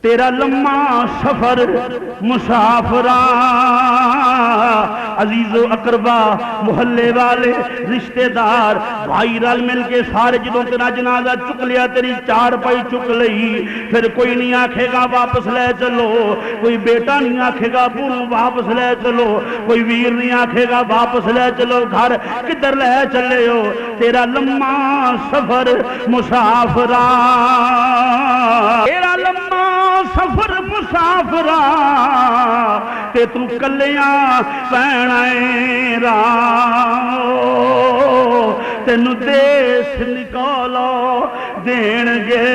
تیرا لمحہ سفر مسافراں عزیز و اقربا محلے والے رشتہ دار بھائی رل مل کے سارے جدوں تیرا جنازہ چک لیا تیری چار پائی چک لئی پھر کوئی نہیں آکھے گا واپس لے چلو کوئی بیٹا نہیں آکھے گا پونوں واپس لے چلو کوئی ویر نہیں آکھے گا واپس لے چلو گھر کدھر لے چلے ہو تیرا لمحہ سفر مسافراں تیرا لمحہ سفر مسافراں تے تو کلیاں پہنائے راہ تینو دیس نکالو دین گے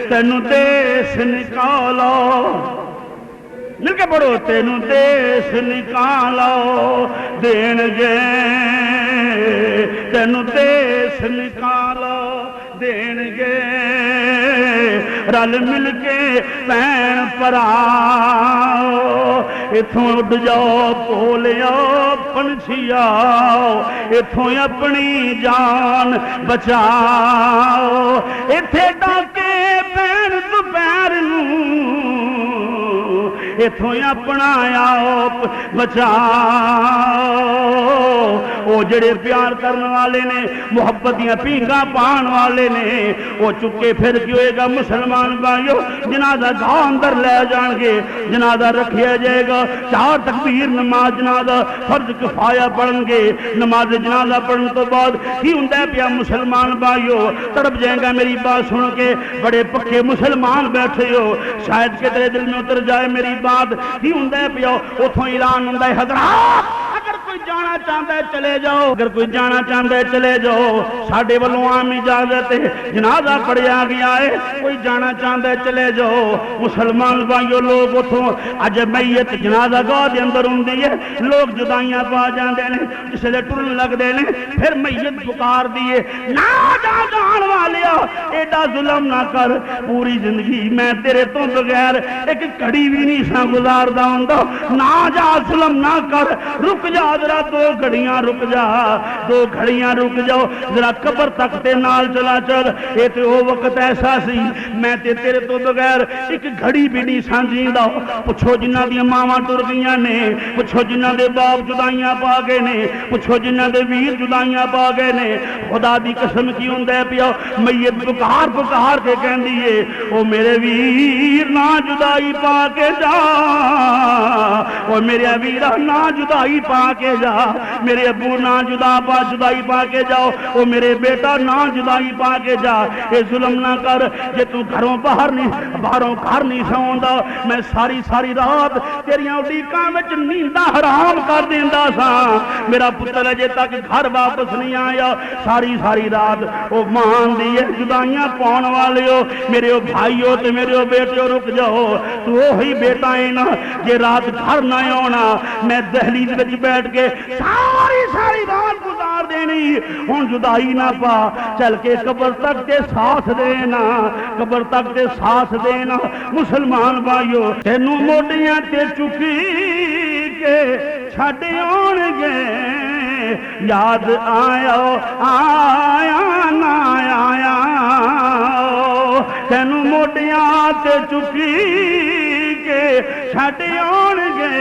تینو دیس نکالو مل کے پڑھو تینو دیس نکالو دین گے تینو دیس نکالو دین گے رل مل کے پین پراؤ اتھوں اڈ جاؤ پولیاؤ پنچھی آؤ اتھوں اپنی جان بچاؤ اتھے ڈاکے پین دوپہر اتھوں اپنا آپ بچاؤ وہ جڑے پیار کرنے والے نے محبت دیا پینگاں پان والے نے وہ چکے پھر کی ہوئے گا مسلمان بھائیو جنازہ گاہ اندر لے جان گے جنازہ رکھیا جائے گا چار تکبیر نماز جنازہ فرض کفایہ پڑھن گے نماز جنازہ پڑھن تو بعد کی ہندہ پیا مسلمان بھائیو تڑپ جائیں گا میری بات سن کے بڑے پکے مسلمان بیٹھے ہو شاید کہ تیرے دل میں اتر جائے میری بات کی ہندہ پیا اتھوں اعلان ہندہ حضرات اگر کوئی جانا چاہتا ہے چلے جاؤ اگر کوئی جانا چاہتا ہے چلے جاؤ ساڑھے والوں عام اجازت ہے جنازہ پڑھیا گیا ہے کوئی جانا چاہتا ہے چلے جاؤ مسلمان بھائیو لوگ اتھوں اج میت جنازہ گاہ دے اندر ہوندی ہے لوگ جدائیاں پا جاندے نے جسے لے ٹرن لگ دے نے پھر میت پکار دیے نہ جا جان والیا ایڈا ظلم نہ کر پوری زندگی میں تیرے تو بغیر ایک کڑی بھی نہیں سا گزار دا ہوندا نہ جا ظلم نہ کر رک جا ذرا دو گھڑیاں رک جا دو گھڑیاں رک جاؤ ذرا قبر تک تے نال چلا چل اے تے او وقت ایسا سی میں تے تیرے تو بغیر ایک گھڑی بھی نہیں سانجیندا پوچھو جنہاں دی ماواں ٹر گئیاں نے پوچھو جنہاں دے باپ جدائیاں پا گئے نے پوچھو جنہاں دے ویر جدائیاں پا گئے نے خدا دی قسم کی ہوندا پیا میت پکار کے کہندی ہے او میرے ویر نہ جدائی پا کے جا او میرے ویرا نہ جدائی پا کے جا میرے ابو نہ جدائی پا کے جاؤ او میرے بیٹا نہ جدائی پا کے جا اے ظلم نہ کر جے تو گھروں باہروں گھر نہیں سوندا میں ساری رات تیریاں اڈیکاں وچ نینداں حرام کر دیندا سا میرا پتر اجے تک گھر واپس نہیں آیا ساری رات او مان دی جدائیاں پاؤن والے ہو میرے او بھائی ہو تے میرے او بیٹے ہو رک جاؤ تو وہی بیٹا ہے نا جے رات گھر نہ آنا میں دہلیز وچ بیٹھ کے ساری رات گزار دینی ہن جدائی نہ پا چل کے قبر تک تے ساتھ دینا قبر تک تے ساتھ دینا مسلمان بھائیو تینوں موڈیاں تے چکی کے چھڈ آن گے یاد آیا نہ آیا تینوں موڈیاں تے چکی کے چھڈ آن گے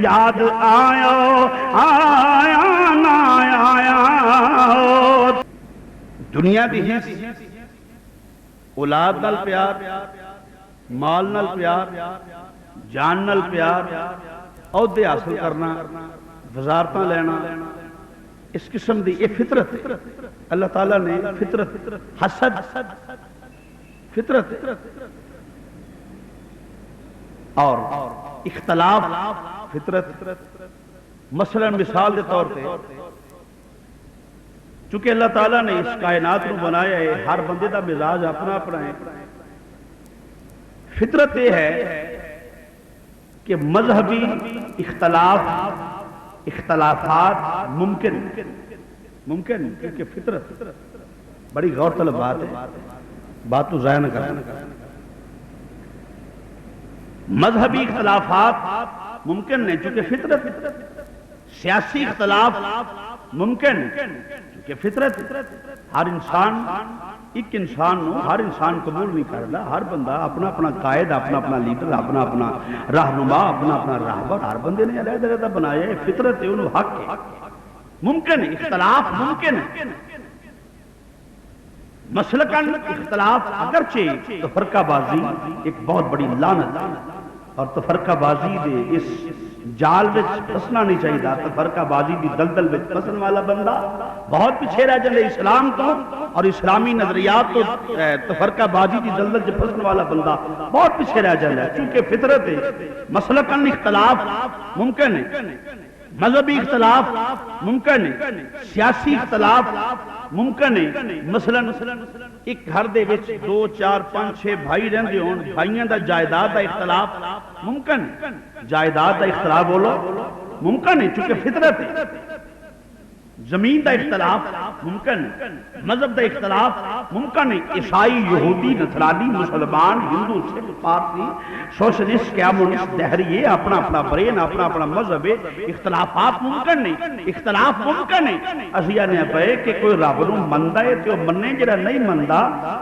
یاد آیا نہ آیا دنیا دی ہی اولاد نال پیار مال نال پیار جان نال پیار عہدے حاصل کرنا وزارتاں لینا اس قسم دی یہ فطرت ہے اللہ تعالیٰ نے فطرت حسد فطرت اور اختلاف فطرت مثلا مثال دے طور پہ چونکہ اللہ تعالیٰ نے اس کائنات کو بنایا ہے ہر بندے دا مزاج اپنا اپنا ہے فطرت یہ ہے کہ مذہبی اختلافات ممکن کیونکہ فطرت بڑی غور طلب بات ہے بات تو ضائع نہ کرنا مذہبی اختلافات ممکن نہیں چونکہ فطرت سیاسی اختلاف ممکن چونکہ فطرت ہر انسان ایک انسان نو ہر انسان قبول نہیں کرتا، ہر بندہ اپنا اپنا قائد، اپنا اپنا لیڈر، اپنا اپنا رہنما، اپنا اپنا راہبر ہر بندے نے علیحدہ علیحدہ بنایا ہے، فطرت ہے، انہوں حق ہے، ممکن ہے اختلاف ممکن ہے، مسلکن اختلاف اگرچہ تفرقہ بازی ایک بہت بڑی لعنت اور تفرقہ بازی دے اس جال وچ پھسنا نہیں چاہیے، تفرقہ بازی دی دلدل وچ پھسن والا بندہ بہت پیچھے رہ جائے اسلام تو اور اسلامی نظریات تو، تفرقہ بازی دی دلدل وچ پھسن والا بندہ بہت پیچھے رہ جائے، چونکہ فطرت ہے، مسلکن اختلاف ممکن ہے، مذہبی اختلاف ممکن ہے، سیاسی اختلاف ممکن ہے، مثلا ایک گھر دے وچ 2 4 5 6 بھائی رہندے ہون، بھائیاں دا جائیداد دا اختلاف ممکن ہے، جائیداد دا اختلاف بولو ممکن ہے چونکہ فطرت ہے، زمین دا اختلاف ممکن ہے، مذہب دا اختلاف ممکن ہے، عیسائی، یہودی، نصرانی، مسلمان، ہندو، سکھ، پارسی، سوشلسٹ، کمیونسٹ، دہریے، اپنا اپنا برین، اپنا اپنا مذہب ہے، اختلافات ممکن نہیں، اختلاف ممکن ہے، اسیہ نے پہے کہ کوئی رب نو مندا ہے تو مننے جڑا نہیں مندا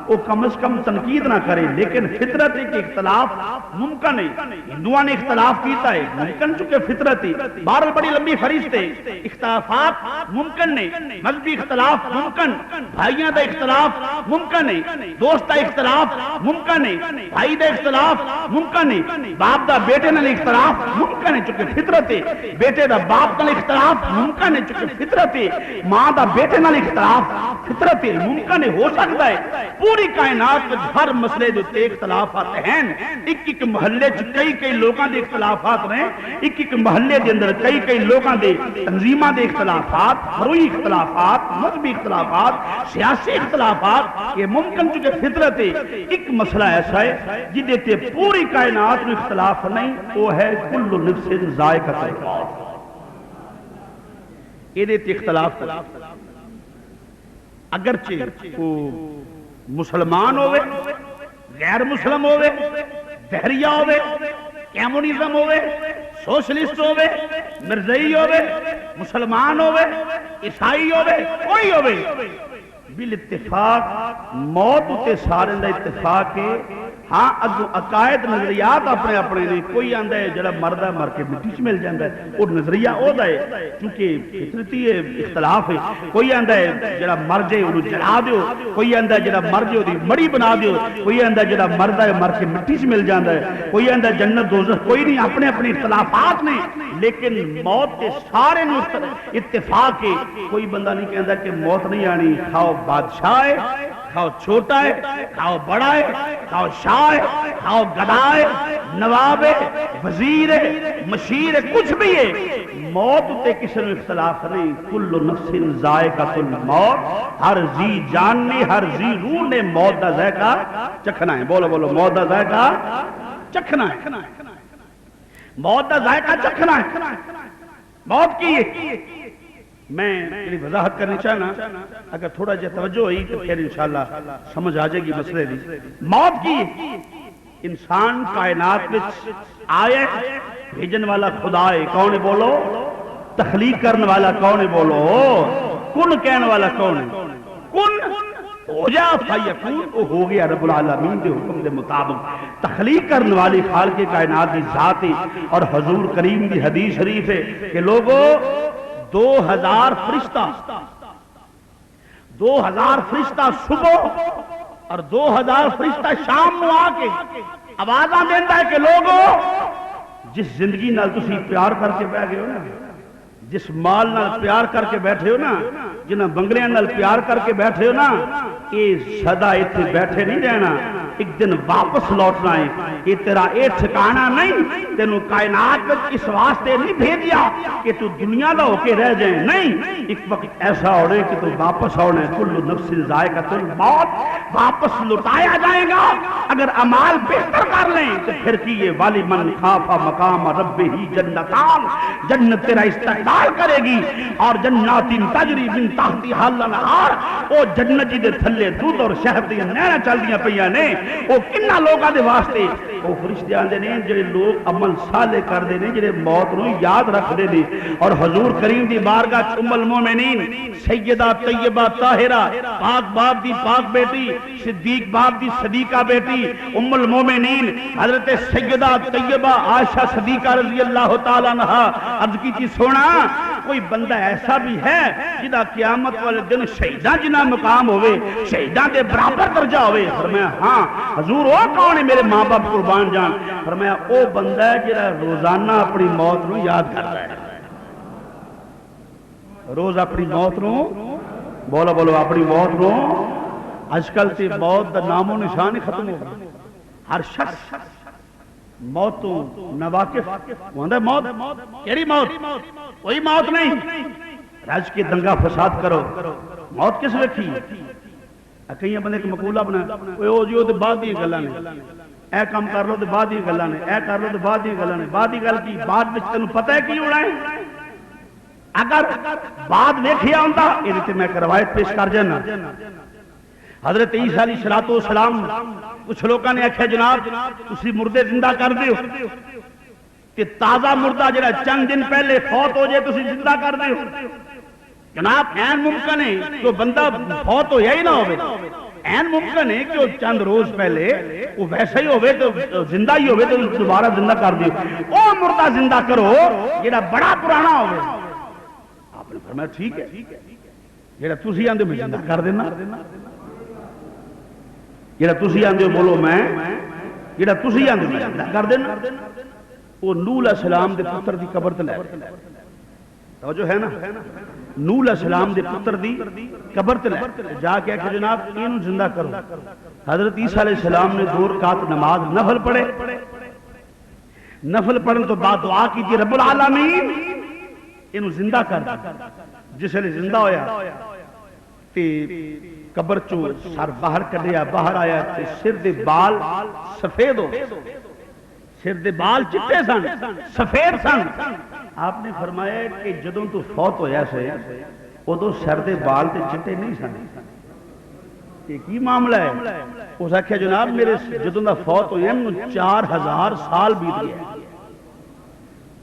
وہ کم از کم تنقید نہ کرے، لیکن فطرت ہے کہ اختلاف ممکن ہے، ہندوؤں نے اختلاف کیتا ہے ممکن چونکہ فطرت ہے، بہرحال بڑی لمبی فہرست ہے، اختلافات ممکن نہیں، مذہبی اختلاف ممکن، بھائیاں دا اختلاف ممکن ہے، دوست دا اختلاف ممکن ہے، بھائی دا اختلاف ممکن ہے، باپ دا بیٹے نال اختلاف ممکن ہے چونکہ فطرت ہے، بیٹے دا باپ نال اختلاف ممکن ہے چونکہ فطرت ہے، ماں دا بیٹے نال اختلاف فطرت ہے، ممکن ہے، ہو سکتا ہے، پوری کائنات میں ہر مسئلے جو تے اختلافات ہیں، ایک محلے کئی کئی لوگاں دے اختلافات رہے، ایک محلے دے اندر کئی لوگاں دے تنظیمہ دے اختلافات، فروعی اختلافات، مذہبی اختلافات، سیاسی اختلافات، یہ ممکن چونکہ فطرت ہے، ایک مسئلہ ایسا ہے جدے تے پوری کائنات میں اختلاف نہیں، وہ ہے کل نفس ذائقۃ الموت، یہ تے اختلاف اگرچہ وہ مسلمان ہوئے، غیر مسلم ہوئے، دہریہ ہوئے، کمیونزم ہوئے، سوشلسٹ ہوئے، مرزائی ہوئے، مسلمان ہوئے، عیسائی ہوئے، کوئی ہوئے، بالاتفاق موت تے سارے دا اتفاق ہے، ہاں عقائد نظریات اپنے اپنے نہیں، کوئی آندہ ہے جڑا مردہ مر کے مٹی چ مل جاندہ ہے اور نظریہ او دا ہے چونکہ فطرتی اختلاف ہے، کوئی آندہ ہے جڑا مر جائے انہوں جلا دیو، کوئی آندہ ہے جڑا مر جائے انہوں مڑی بنا دیو، کوئی آندہ ہے جڑا مردہ ہے مر کے مٹی چ مل جاندہ ہے، کوئی آندہ ہے جنت دوزخ، کوئی نہیں، اپنے اپنے اختلافات نہیں، لیکن موت کے سارے اتفاق ہے، کوئی بندہ نہیں کہندہ کہ موت نہیں آنی، کھاؤ بادشاہ ہے، کھاؤ چھوٹا ہے، کھاؤ بڑا ہے، کھاؤ شاہ ہے، کھاؤ گدا ہے، نواب ہے، وزیر ہے، مشیر ہے، کچھ بھی ہے، موت تے کسی نے اختلاف نہیں، کل نفس ذائقۃ الموت، ہر زی جان نے، ہر زی روح نے موت دا ذائقہ چکھنا ہے، بولو بولو موت دا ذائقہ چکھنا ہے، موت دا ذائقہ چکھنا ہے، موت کی ہے، میں تیری وضاحت کرنی چاہنا، اگر تھوڑا جہ توجہ ہوئی تو پھر انشاءاللہ سمجھ آ جائے گی مسئلے دی، موت کی انسان کائنات میں آئے، بھیجن والا خدا ہے، کون ہے بولو، تخلیق کرنے والا کون ہے بولو، کن کہنے والا کون ہے، کن ہو جا فیکون، وہ ہو گیا رب العالمین دے حکم دے مطابق، تخلیق کرنے والی خالق کائنات دی ذات ہے، اور حضور کریم دی حدیث شریف ہے کہ لوگوں 2000 فرشتہ صبح اور 2000 فرشتہ شام میں آ کے آوازاں دیتا ہے کہ لوگوں جس زندگی نال تسی پیار کر کے بیٹھ گئے ہو نا، جس مال نال پیار کر کے بیٹھے ہو نا، جنہ بنگلیاں نال پیار کر کے بیٹھے ہو نا، یہ سدا اتنے بیٹھے نہیں رہنا، ایک دن واپس لوٹنا ہے، یہ تیرا اے ٹھکانا نہیں، تینوں کائنات اس واسطے نہیں بھیجیا کہ تو دنیا دا ہو کے رہ جائیں، نہیں، ایک وقت ایسا ہو رہے کہ تو واپس ہونا ہے، کل نفس ذائقۃ الموت، واپس لٹایا جائے گا، اگر اعمال بہتر کر لیں تو پھر کیے والی من خاف مقام ربہ جنتان، جنت تیرا استقبال کرے گی، اور جنات تجری من تحتہا الانہار، او جنت جی دے تھلے دودھ اور شہد دی نہراں چل دیاں پیاں نے، وہ کنہ لوگاں دے واسطے وہ فرشتے آندے نے جڑے لوگ عمل صالح کردے نے جڑے موت نو یاد رکھدے نے اور حضور کریم دی بارگاہ ام المومنین سیدہ طیبہ طاہرہ پاک باپ دی پاک بیٹی صدیق باپ دی صدیقہ بیٹی ام المومنین حضرت سیدہ طیبہ عائشہ صدیقہ رضی اللہ تعالیٰ عنہ عرض کی تھی سونا کوئی بندہ ایسا بھی ہے جدا قیامت والے دن شہیداں جنہ مقام ہوئے شہیداں دے برابر درجہ ہوئے؟ فرمایا ہاں حضور وہ کون ہے؟ میرے ماں باپ قربان جان۔ فرمایا او بندہ ہے جڑا روزانہ اپنی موت نو یاد کرتا ہے، روز اپنی موت نو بولو بولو اپنی موت نو۔ آج کل تے موت دا نام و نشان ہی ختم ہو گیا، ہر شخص موت تو نواقف ہوندہ ہے۔ موت کیڑی موت؟ کوئی موت نہیں۔ راج کے دنگا فساد کرو، موت کس ویکھی؟ کئی بندے ایک مقولہ بنا کوئی او جی او تے بعد دی گلاں نے، اے کام کر لو تے بعد دی گلاں نے، اے کر لو تے بعد دی گلاں نے۔ بعد دی گل کی؟ بعد وچ تینوں پتہ ہے کی ہونا ہے؟ اگر بعد ویکھیا ہوندا اے تے میں روایت پیش کر جانا۔ حضرت عیسیٰ علیہ السلام کچھ لوگوں نے آکھیا جناب تسی مردے زندہ کر دیو کہ تازہ مردہ جڑا چند دن پہلے فوت ہو جائے تسی زندہ کر دیو۔ جناب این ممکن ہے کہ بندہ فوت ہو یا ہی نہ ہوئے، این ممکن ہے کہ وہ چند روز پہلے وہ ویسا ہی ہوئے تو زندہ ہی ہوئے تو دوبارہ زندہ کر دیو۔ او مردہ زندہ کرو جڑا بڑا پرانا ہوئے۔ آپ نے فرمایا ٹھیک ہے، جڑا تسی آندے میں زندہ کر دینا، جڑا تسی آندے بولو میں جڑا تسی آندے میں زندہ کر دینا۔ وہ نوح علیہ السلام دے پتر دی قبر تے لے توجہ ہے نا، نوح علیہ السلام دے پتر دی قبر تے لے جا کے کہ جناب اینوں زندہ کرو۔ حضرت عیسیٰ علیہ السلام نے 2 رکعت نماز نفل پڑھے، نفل پڑھن تو بعد دعا کی جی رب العالمین اینوں زندہ کر دے۔ جس لئے زندہ ہویا تے قبر چو سر باہر کڈیا، باہر آیا تے سر دے بال سفید ہو، سر دے بال چٹے سن سفید سن۔ آپ نے فرمایا کہ جدوں تو فوت ہویا سے ادو سر دے بال تے چٹے نہیں سن، یہ کی معاملہ ہے؟ اس آخیا جناب میرے جدوں دا فوت ہویا 4000 سال بیت گیا،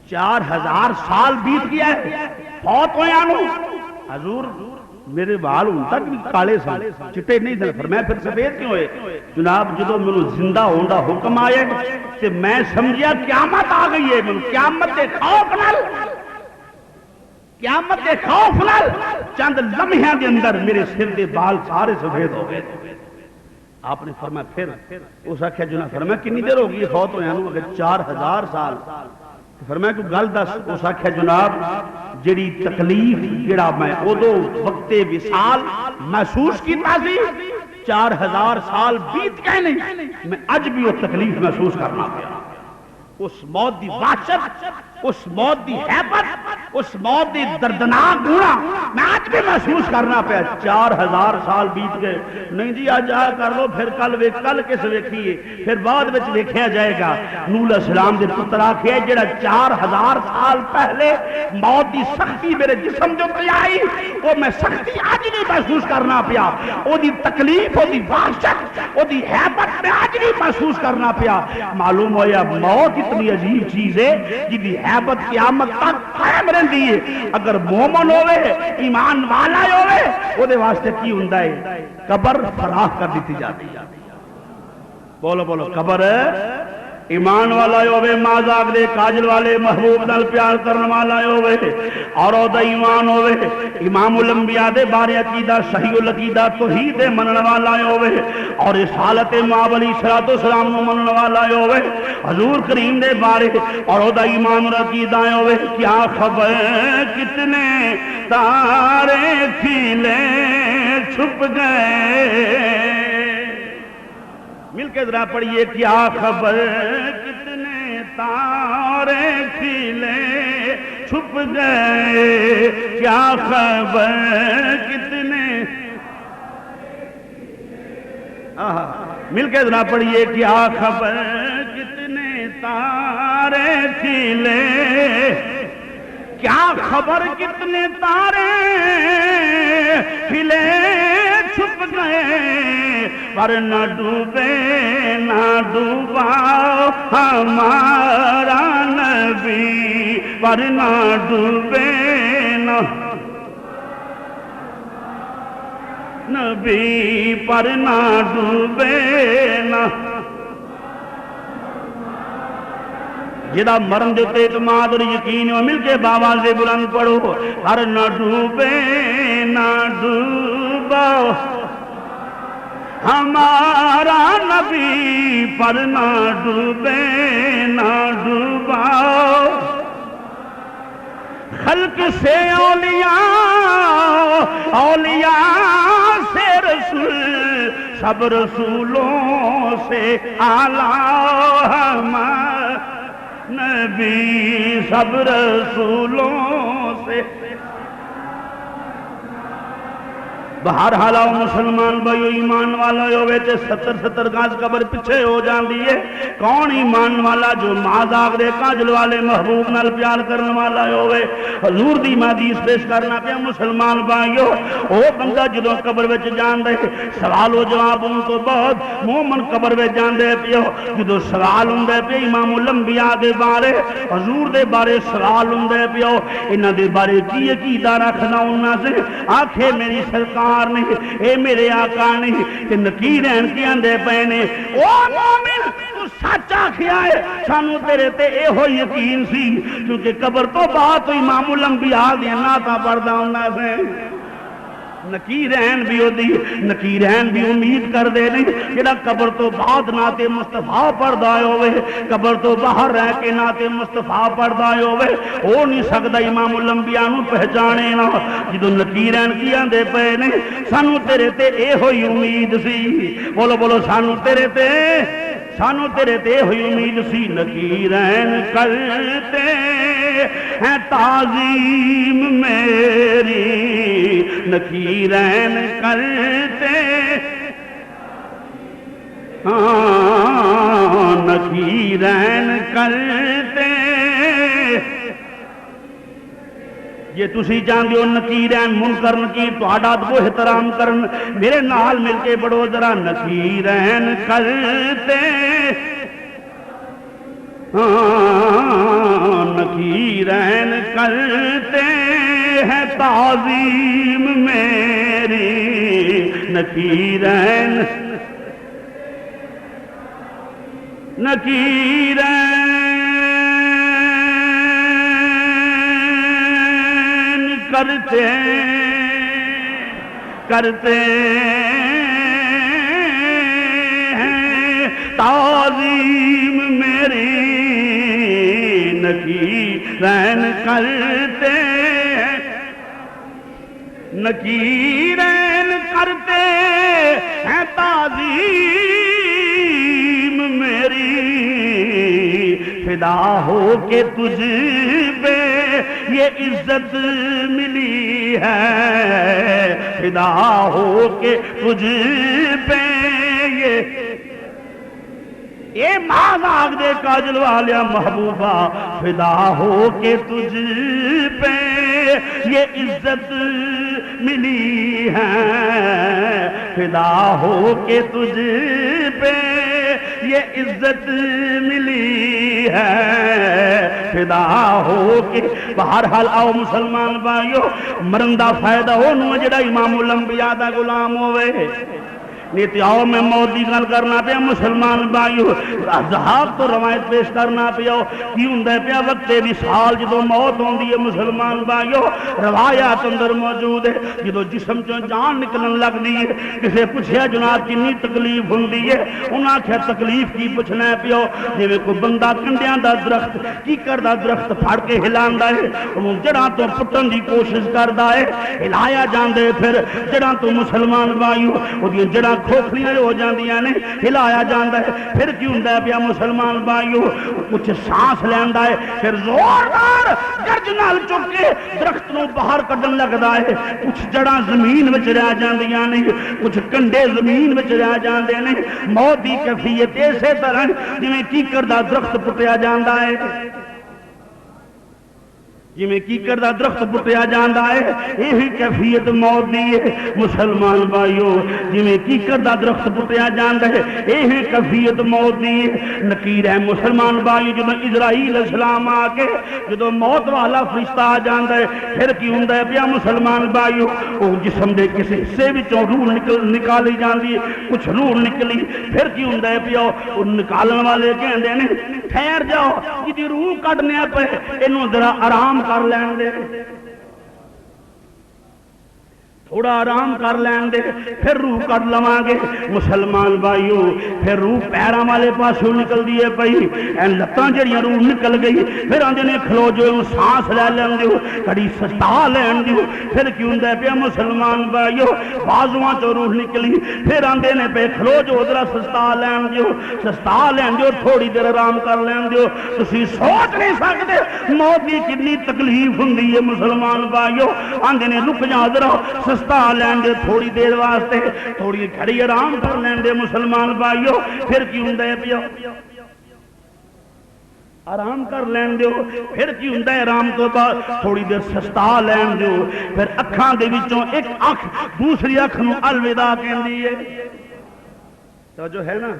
4000 سال بیت گیا ہے فوت ہویا نو۔ حضور میرے بال ان تک کالے سن چٹے نہیں سن۔ فرمایا پھر سفید کیوں ہوئے؟ جناب جدو میں زندہ ہون دا حکم آئے تے میں سمجھیا قیامت آ گئی ہے، قیامت دے خوف نال، قیامت دے خوف نال چند لمحیاں دے اندر میرے سر دے بال سارے سفید ہو گئے۔ آپ نے فرمایا پھر اس آخیا جناب فرمایا کنی دیر ہوگی فوت ہویا نو؟ اگر 4000 سال۔ فرمایا کہ گل دس؟ اس آخیا جناب جڑی تکلیف جڑا میں ادو وقت وصال محسوس کیتا سی 4000 سال بیت گئے نہیں، میں اج بھی وہ تکلیف محسوس کرنا پیا۔ اس موت دی وحشت، اس موت دی حیبت، اس موت دی دردناک گونا میں آج بھی محسوس کرنا پیا۔ 4000 سال بیت گئے نہیں جی آج آیا کر لو پھر کل کس ویکھیے پھر بعد وچ ویکھیا جائے گا۔ نوح علیہ السلام دے پتر آکھیا جڑا 4000 سال پہلے موت دی سختی میرے جسم جو پہ آئی وہ میں سختی آج بھی محسوس کرنا پیا، وہ دی تکلیف، وہ دی وحشت، وہ دی حیبت میں آج بھی محسوس کرنا پیا۔ معلوم ہویا موت اتنی عجیب چیز ہے جی حیبت قیامت تک قائم رہندی ہے۔ اگر مومن ہوئے ایمان والا ہوئے وہ دے واسطے کی ہوندا ہے؟ قبر فراخ کر دیتی جاتی ہے۔ بولو بولو قبر ایمان والا ہوئے، مازاق دے کاجل والے محبوب نال پیار کرن والا ہوئے اور او دا ایمان ہوئے، امام الانبیاء دے بارے عقیدہ صحیح العقیدہ توحید منن والا ہوئے اور رسالت مآب علیہ السلام نو منن والا ہوئے، حضور کریم دے بارے اور او دا ایمان اور عقیدہ ہوئے۔ کیا خبر کتنے تارے کھلے چھپ گئے، مل کے ذرا پڑھیے کیا خبر کتنے تارے کھلے چھپ گئے، کیا خبر کتنے، مل کے ذرا پڑھیے کیا خبر کتنے تارے کھلے، کیا خبر کتنے تارے کھلے چھپ گئے، پر نہ ڈوبے نہ ڈوبا ہمارا نبی پر نہ ڈوبے نا، نبی پر نہ ڈوبے نا، جدا مرن دیتے اعتماد اور یقین ہو، مل کے باواز بلند پڑھو، پر نہ ڈوبے نہ ڈوبا ہمارا نبی، پر نہ ڈوبے نہ ڈوبا، خلق سے اولیاء، اولیاء سے رسول، سب رسولوں سے اعلیٰ ہمارا نبی، سب رسولوں سے۔ بہر حالا مسلمان بھائیو ایمان والا ہوئے تے 70 گاز قبر پیچھے ہو جان دیئے، کون ایمان والا جو مازاغ دے کاجل والے محبوب نال پیار کرنے والا ہوئے، حضور دی حدیث پیش کرنا پیا مسلمان بھائیو، او بندہ جدوں قبر وچ جان دے سوال و جواب ان تو بعد مومن قبر وچ جان دے پیو، جدوں سوال ہوندے پیا امام الانبیاء دے بارے، حضور دے بارے سوال ہوندے پیو، انہاں دے بارے کی عقیدہ رکھنا انہاں سے، آنکھیں میری سرکار نہیں، اے میرے آقا نہیں، کہ نکیرین کی اندے پہنے، او مومن تو سچا کیا ہے، سانو تیرے تے اے ہو یقین سی، کیونکہ قبر تو بات تو امام الانبیاء دیا ناتا پردہ ہونا سے، نکیرین بھی ہو دی، نکیرین بھی امید کر دے نہیں، کہ قبر تو بعد ناتے مصطفیٰ پردہ ہوئے، قبر تو باہر رہ کے ناتے مصطفیٰ پردہ ہوئے، ہو نہیں سکتا امام الانبیاء نو پہچانے نا، جدو نکیرین کیا دے پہنے، سانو تیرے تے اے ہوئی امید سی، بولو بولو سانو تیرے تے ہوئی امید سی، نکیرین کرتے ہیں تعظیم میری، نکیرین کرتے نکیرین کرتے، یہ تسی جان دیو نکیرین منکر نکیر تو عادات کو احترام کرن، میرے نال مل کے بڑو ذرا، نکیرین کرتے نکیرین کرتے ہیں تعظیم میری، نکیرین کرتے ہیں تعظیم میری، نکیرین کرتے ہیں، نکیرین کرتے ہیں تعظیم میری، فدا ہو کے تجھ پہ یہ عزت ملی ہے، فدا ہو کے تجھ پہ یہ مازاغ دے کاجل والیا محبوبہ، فدا ہو کے تجھ پہ یہ عزت ملی ہے، فدا ہو کے تجھ پہ یہ عزت ملی ہے، فدا ہو کے۔ بہرحال آؤ مسلمان بھائیو، مرندہ فائدہ ہو نو جڑا امام الانبیاء دا غلام ہوئے، نیتی آؤ میں موت دی گل کرنا پیا مسلمان بھائیو، ذہاب تو روایت پیش کرنا پیا، کی ہوندہ پیا وقت وصال جدو موت ہوندی ہے مسلمان بھائیو، روایات اندر موجود ہے، جدو جسم چوں جان نکلن لگ دی ہے، کسے پوچھیا جناب کنی تکلیف ہوندی ہے، انہاں کیا تکلیف کی پوچھنا ہے پیا، جویں کوئی بندہ کنڈیاں دا درخت کی کردا درخت پھڑ کے ہلاندا ہے، انہوں جڑاں تو پٹن دی کوشش کردا ہے، ہلایا جاندے پھر جڑاں تو مسلمان بھائیو، وہ جڑاں کھوکھلیاں ہو جاندیاں نے، ہلایا جاندہ ہے، پھر کیوں ہوندہ ہے پیا مسلمان بھائیو، کچھ سانس لیندہ ہے، پھر زوردار گرج نال چکے درخت نو باہر کڈن لگدا ہے، کچھ جڑاں زمین وچ رہ جاندیاں نے، کچھ کنڈے زمین وچ رہ جاندے نے، موت دی کیفیت ایسے طرح جویں کیکر دا درخت پٹیا جاندہ ہے۔ جویں کیکر دا درخت پٹیا جاندا ہے یہی کیفیت موت دی ہے مسلمان بھائیو جویں کیکر دا درخت پٹیا جاندا ہے یہی کیفیت موت دی ہے نکیر ہے مسلمان بھائی جدوں اسرائیل السلام آ کے جدوں موت والا فرشتہ آ جاندا ہے پھر کی ہوندا ہے پیا مسلمان بھائیو او جسم دے کسے حصے وچوں روح نکالی جاندی ہے کچھ روح نکلی پھر کی ہوندا ہے پیا او نکالن والے کہندے نے ٹھہر جاؤ جدی روح کڈنے پے اینوں ذرا آرام کر لین دے تھوڑا آرام کر لین دے پھر روح کر لواں گے مسلمان بھائیو پھر روح پیراں والے پاسوں نکل دیے پئی این لتاں جڑیاں روح نکل گئی پھر آندے نے کھلو جو سانس لے لین دیو کڑی ستا لین دیو پھر کی ہوندا ہے پیا مسلمان بھائیو بازواں چوں روح نکلی پھر آندے نے پے کھلو جو ذرا ستا لین دیو تھوڑی دیر آرام کر لین دیو تسی سوچ نہیں سکدے موت دی کتنی تکلیف ہوندی ہے مسلمان بھائیو آندے نے رک جا ذرا ستا لین دے تھوڑی دیر واسطے تھوڑی گھڑی آرام کر لین دے مسلمان بھائیو پھر کی ہوندا ہے پیا آرام کر لین دیو پھر کی ہوندا ہے آرام تو بعد تھوڑی دیر سستا لین دیو پھر اکھاں دے وچوں ایک اکھ دوسری اکھ نو الوداع کہندی ہے تو جو ہے نا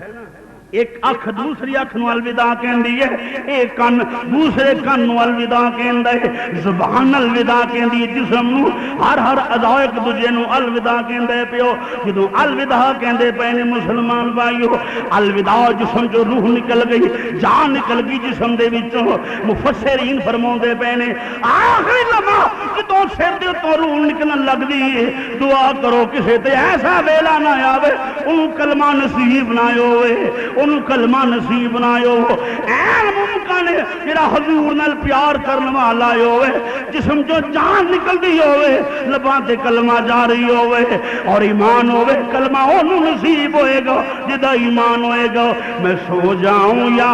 ایک اکھ دوسری اکھ نو الوداع کہندی ہے ایک کن دوسرے کن نو الوداع کہندا ہے زبان الوداع کہندی ہے جسم نو ہر اعضاء ایک دوجے نو الوداع کہندا ہے پیو جدوں الوداع کہندے پے نے مسلمان بھائیو الوداع جسم جو روح نکل گئی جان نکل گئی جسم دے وچوں مفسرین فرماوندے پے نے آخری لمحہ جدوں سر دے تو روح نکلن لگدی ہے دعا کرو کسے تے ایسا ویلا نہ آوے اونوں کلمہ نصیب نہ ہوئے انہوں کلمہ نصیب نہ ہو این ممکن ہے میرا حضور نال پیار کرنے والا ہوئے جسم جو جان نکل دی ہوئے لبان تے کلمہ جاری ہوئے اور ایمان ہوئے کلمہ انہوں نصیب ہوئے گا جدہ ایمان ہوئے گا میں سو جاؤں یا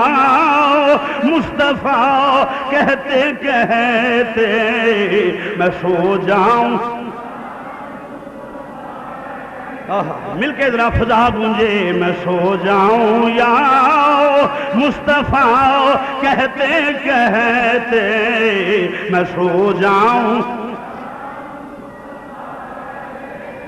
مصطفیٰ کہتے کہتے میں سو جاؤں مل کے ذرا فضا گونجے میں سو جاؤں یا مصطفیٰ کہتے کہتے میں سو جاؤں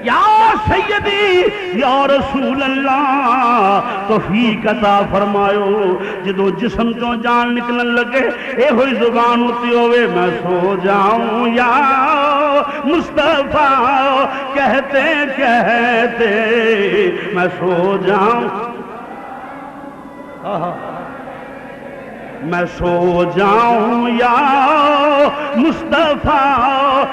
یا سیدی یا رسول اللہ توفیق عطا فرمایو جدو جسم تو جان نکلن لگے اے ہوئی زبان ہوتی ہوئے میں سو جاؤں یا مصطفیٰ کہتے کہتے میں سو جاؤں میں سو جاؤں یا مصطفیٰ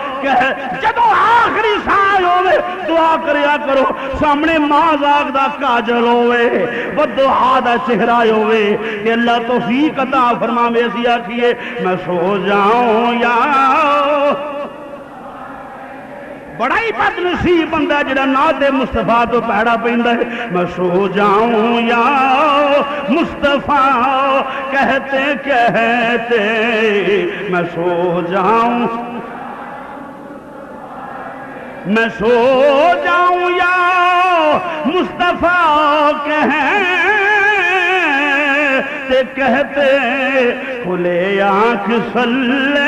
جدو آخری سائے ہوئے دعا کریا کرو سامنے مازاق دا کاجل ہوئے بدعا دا چہرہ ہوئے کہ اللہ توفیق عطا فرما میں اسی آکھئے میں سو جاؤں یا بڑا ہی بد نصیب بندہ جڑا نعت مصطفیٰ تو پیڑا پیندا ہے میں سو جاؤں یا مصطفیٰ کہتے کہتے میں سو جاؤں میں سو جاؤں یا مصطفیٰ کہتے کہتے کھلے آنکھ صلی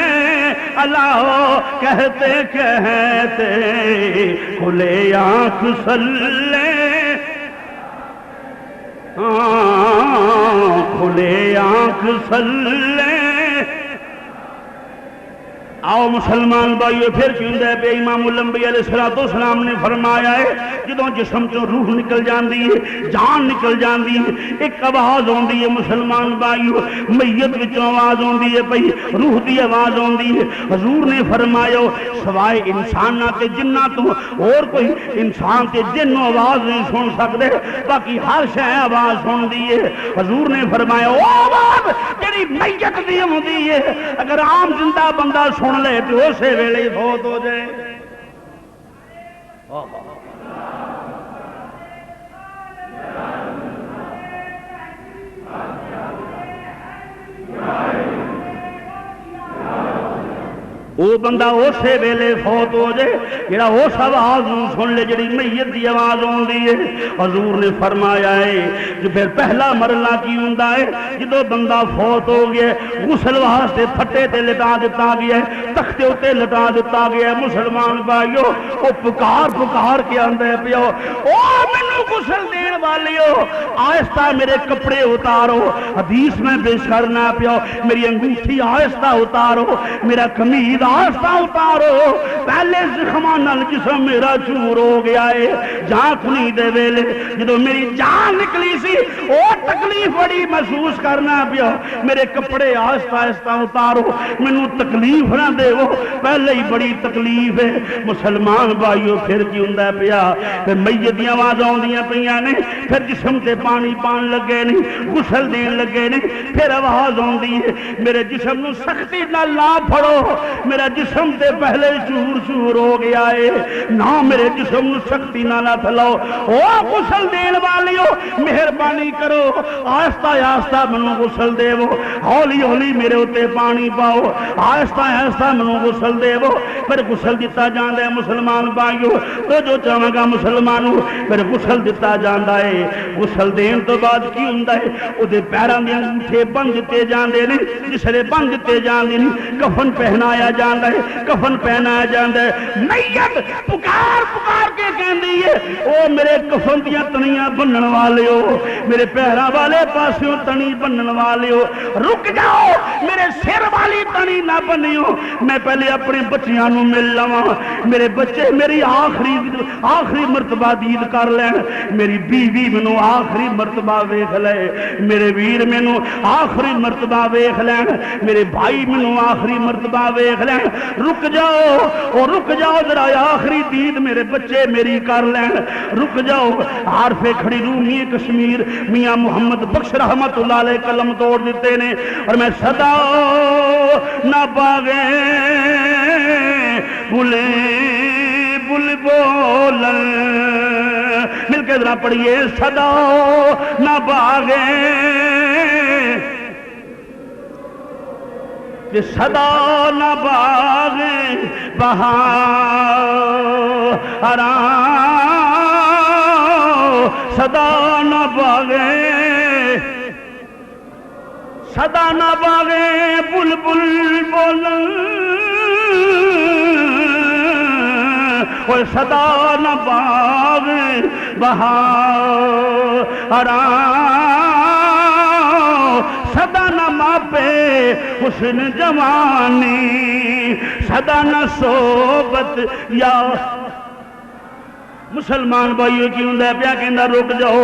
اللہ کہتے کہتے کھلے آنکھ صلی کھلے آنکھ صلی آؤ مسلمان بھائیو پھر کیوں دے پہ امام الانبیاء علیہ السلام نے فرمایا ہے جدوں جسم چوں روح نکل جاندی ہے جان نکل جاندی ہے ایک آواز ہوندی ہے مسلمان بھائیو میت وچوں آواز ہوندی ہے بھئی روح دی آواز ہوندی ہے حضور نے فرمایا سوائے انسان تے جنہ تو اور کوئی انسان تے جن آواز نہیں سن سکدے باقی ہر شے آواز ہوندی ہے حضور نے فرمایا او آواز جڑی میت دی ہوندی ہے اگر عام زندہ بندہ سن لے تو اسے ویلے ہی فوت ہو جائے وہ بندہ اسی ویلے فوت ہو جائے جڑا اس آواز سن لے جڑی میت دی آواز آتی ہے۔ حضور نے فرمایا ہے کہ پھر پہلا مرلہ کی ہوندا ہے جدو بندہ فوت ہو گیا غسل واسطے پھٹے تے لٹا دیتا گیا ہے، تختے اتے لٹا دیتا گیا ہے۔ مسلمان بھائیو وہ پکار پکار کے آندا ہے پیو او مینوں غسل دین والیو آہستہ میرے کپڑے اتارو، حدیث میں بے کرنا پیو میری انگوٹھی آہستہ اتارو، میرا قمیض آہستہ اتارو، پہلے زخمان نال جسم میرا چور ہو گیا ہے۔ جان کھلی دے ویلے جدو میری جان نکلی سی او تکلیف بڑی محسوس کرنا پیو، میرے کپڑے آہستہ آہستہ اتارو، مینوں تکلیف نہ دے وہ پہلے ہی بڑی تکلیف ہے۔ مسلمان بھائیو پھر کی ہوندا پیا پھر میت دی آواز آوندیاں پیاں نے، پھر جسم تے پانی پان لگے نے، غسل دین لگے نے، پھر آواز آوندی ہے میرے جسم نو سختی نال لا پھڑو، میرا جسم تے پہلے چور چور ہو گیا ہے، نہ میرے جسم نو سختی نہ پھیلاؤ۔ او غسل دین والیو مہربانی کرو آہستہ آہستہ منو غسل دے وہ، ہولی ہولی میرے ہوتے پانی پاؤ، آہستہ آہستہ منو غسل دے وہ۔ پھر غسل دیتا جاندہ ہے مسلمان بھائیو تو جو چاہاں گا مسلمانوں پھر غسل دیتا جاندہ ہے۔ غسل دین تو بعد کی ہوندہ ہے او دے پیران دے انگوٹھے بند دیتے جاندے نے، جسرے بند دیتے جاندے نے، کفن پہنایا جاندہ ہے، کفن پہنایا جاندہ ہے۔ میت پکار پکار کے کہندی ہے او میرے کفن دیاں تنیاں بنن والے ہو، میرے پیرا والے پاسوں تنی بنن والے ہو، رک جاؤ میرے سر والی تنی نہ بنیو، میں پہلے اپنے بچیاں نو مل لواں، میرے بچے میری آخری مرتبہ دید کر لین، میری بیوی منو آخری مرتبہ ویکھ لے، میرے ویر منو آخری مرتبہ ویکھ لین، میرے بھائی منو آخری مرتبہ ویکھ لین، رک جاؤ اور رک جاؤ ذرا آخری دید میرے بچے میری کر لین، رک جاؤ۔ عارف کھڑی رومی کشمیر میاں محمد بخش رحمت اللہ علیہ قلم توڑ دیتے نے اور میں صدا نہ باغے بھولے بل بولن، مل کے ذرا پڑھیے صدا نہ باغے کہ صدا نہ باغے بہارا، صدا نہ باغے صدا نہ باغے بلبل بولن، اور صدا نہ باغے بہارا، صدا نہ ماپے حسن جوانی، صدا نہ صحبت یا مسلمان بھائیو کی ہوندہ ہے پیا کہندہ رک جاؤ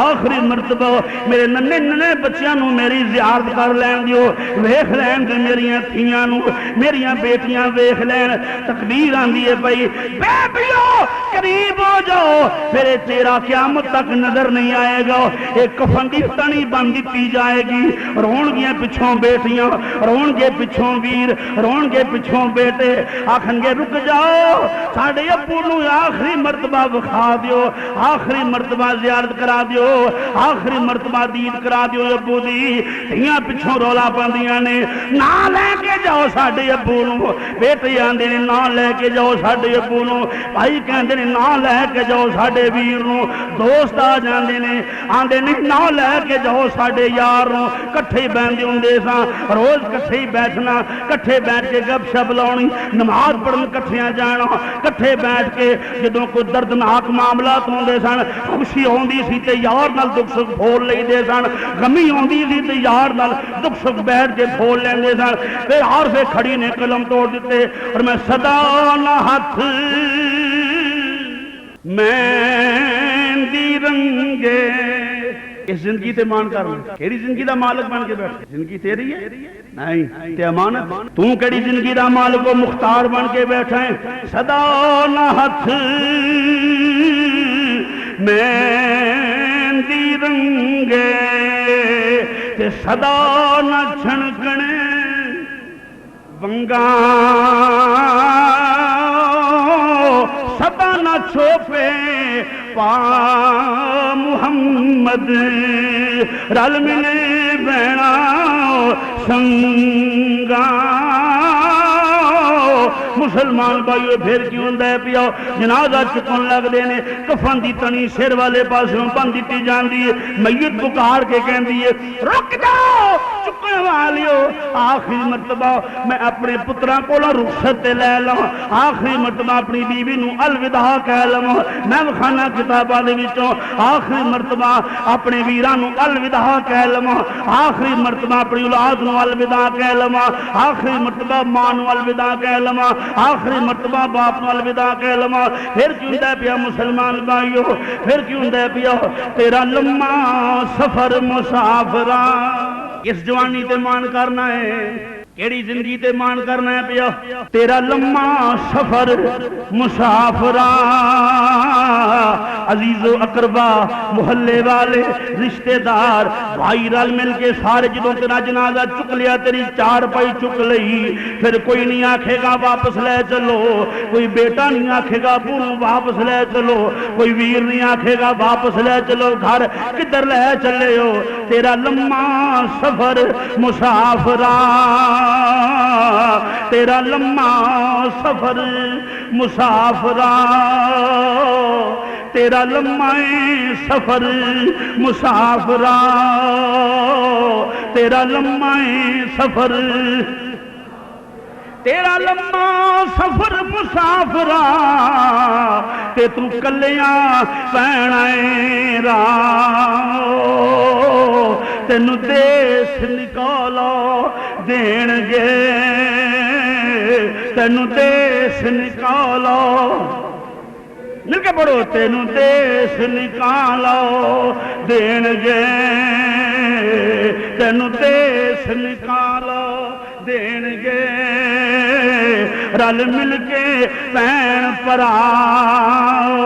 آخری مرتبہ میرے ننے ننے بچیاں نو میری زیارت کر لین دیو، ویکھ لین دے میریاں تھیاں نو، میریاں بیٹیاں ویکھ لین، تقدیر آندی ہے بھائی بیبیو قریب ہو جاؤ پھر تیرا قیامت تک نظر نہیں آئے گا، ایک کفن دی تنی بند دیتی جائے گی، رون گیا پچھوں بیٹیاں، رون گے پچھوں ویر، رون گے پچھوں بیٹے، آکھن گے رک جاؤ ساڑھے ابو نو آخری مرتبہ بخا دیو، آخری مرتبہ زیارت کرا دیو، آخری مرتبہ دید کرا دیو ابو دی، دھیاں پچھوں رولا پاندیاں نے نہ لے کے جاؤ ساڑھے ابو نو، بیٹے آندے نے نہ لے کے جاؤ ساڑھے ابو نو، بھائی کہندے نے نہ لے کے جاؤ ساڑھے ویر نو، دوست آ جاندے نے آندے نے نہ لے کے جاؤ ساڑھے یار نو، کٹھے بیندے ہوندے ساں روز کٹھے بیٹھنا، کٹھے بیٹھ کے گپ شپ لاؤنی، نماز پڑھن کٹھیاں جانا، کٹھے بیٹھ کے جدوں کو دردناک معاملات ہوندے سن، خوشی ہوندی سی تے یار نال دکھ سکھ بھول لئی دے سن، غمی ہوندی سی تے یار نال دکھ سکھ بیٹھ کے بھول لیندے سن، پھر عارف کھڑی نے قلم توڑ دیتے اور میں صدا نہ ہاتھ مہندی رنگے، اس زندگی تے مان کر کیڑی زندگی دا مالک بن کے بیٹھ، زندگی تیری ہے نہیں تے امانت، تو کیڑی زندگی دا مالک و مختار بن کے بیٹھا ہے، صدا نہ ہاتھ مہندی رنگے تے صدا نہ چھنکنے ونگاں، صدا نہ چھوپے پا محمد رل ملے بینا سنگاں، مسلمان بھائیو پھر کیوں ہوندا ہے پیا جنازہ چکن لگدے نے کفن دی تنی سر والے پاسوں بن دتی جاندی ہے میت پکار کے کہندی ہے رک جاؤ چکن والیو آخری مرتبہ میں اپنے پتراں کولوں رخصت لے لواں آخری مرتبہ اپنی بیوی نو الوداع کہہ لواں میں وکھانا کتاباں دے وچوں آخری مرتبہ اپنے ویراں نو الوداع کہہ لواں آخری مرتبہ اپنی اولاد نو الوداع کہہ لواں آخری مرتبہ ماں نو الوداع کہہ لواں آخری مرتبہ باپ نو الوداع کہہ لواں پھر کیوں ہوندا پیا مسلمان بھائیو پھر کیوں ہوندا پیا تیرا لمبا سفر مسافراں اس جوانی تے مان کرنا ہے کیڑی زندگی تے مان کرنا ہے پیا تیرا لمبا سفر مسافراں عزیز و اقربا محلے والے رشتہ دار بھائی رل مل کے سارے جدوں تیرا جنازہ چک لیا تیری چار پائی چک لئی پھر کوئی نہیں آکھے گا واپس لے چلو کوئی بیٹا نہیں آکھے گا پونوں واپس لے چلو کوئی ویر نہیں آکھے گا واپس لے چلو گھر کدھر لے چلے ہو تیرا لمبا سفر مسافراں تیرا لمبا سفر مسافراں تیرا لمبا سفر مسافراں تیرا لمبا سفر تیرا لمبا سفر مسافراں تے تو کلیاں پینا راہ تینو دیس نکالا دین گے تینو دیس نکالا مل کے پڑھو تینو دیس نکالا دین گے تینو دیس نکالا دین گے رل مل کے پین پراؤ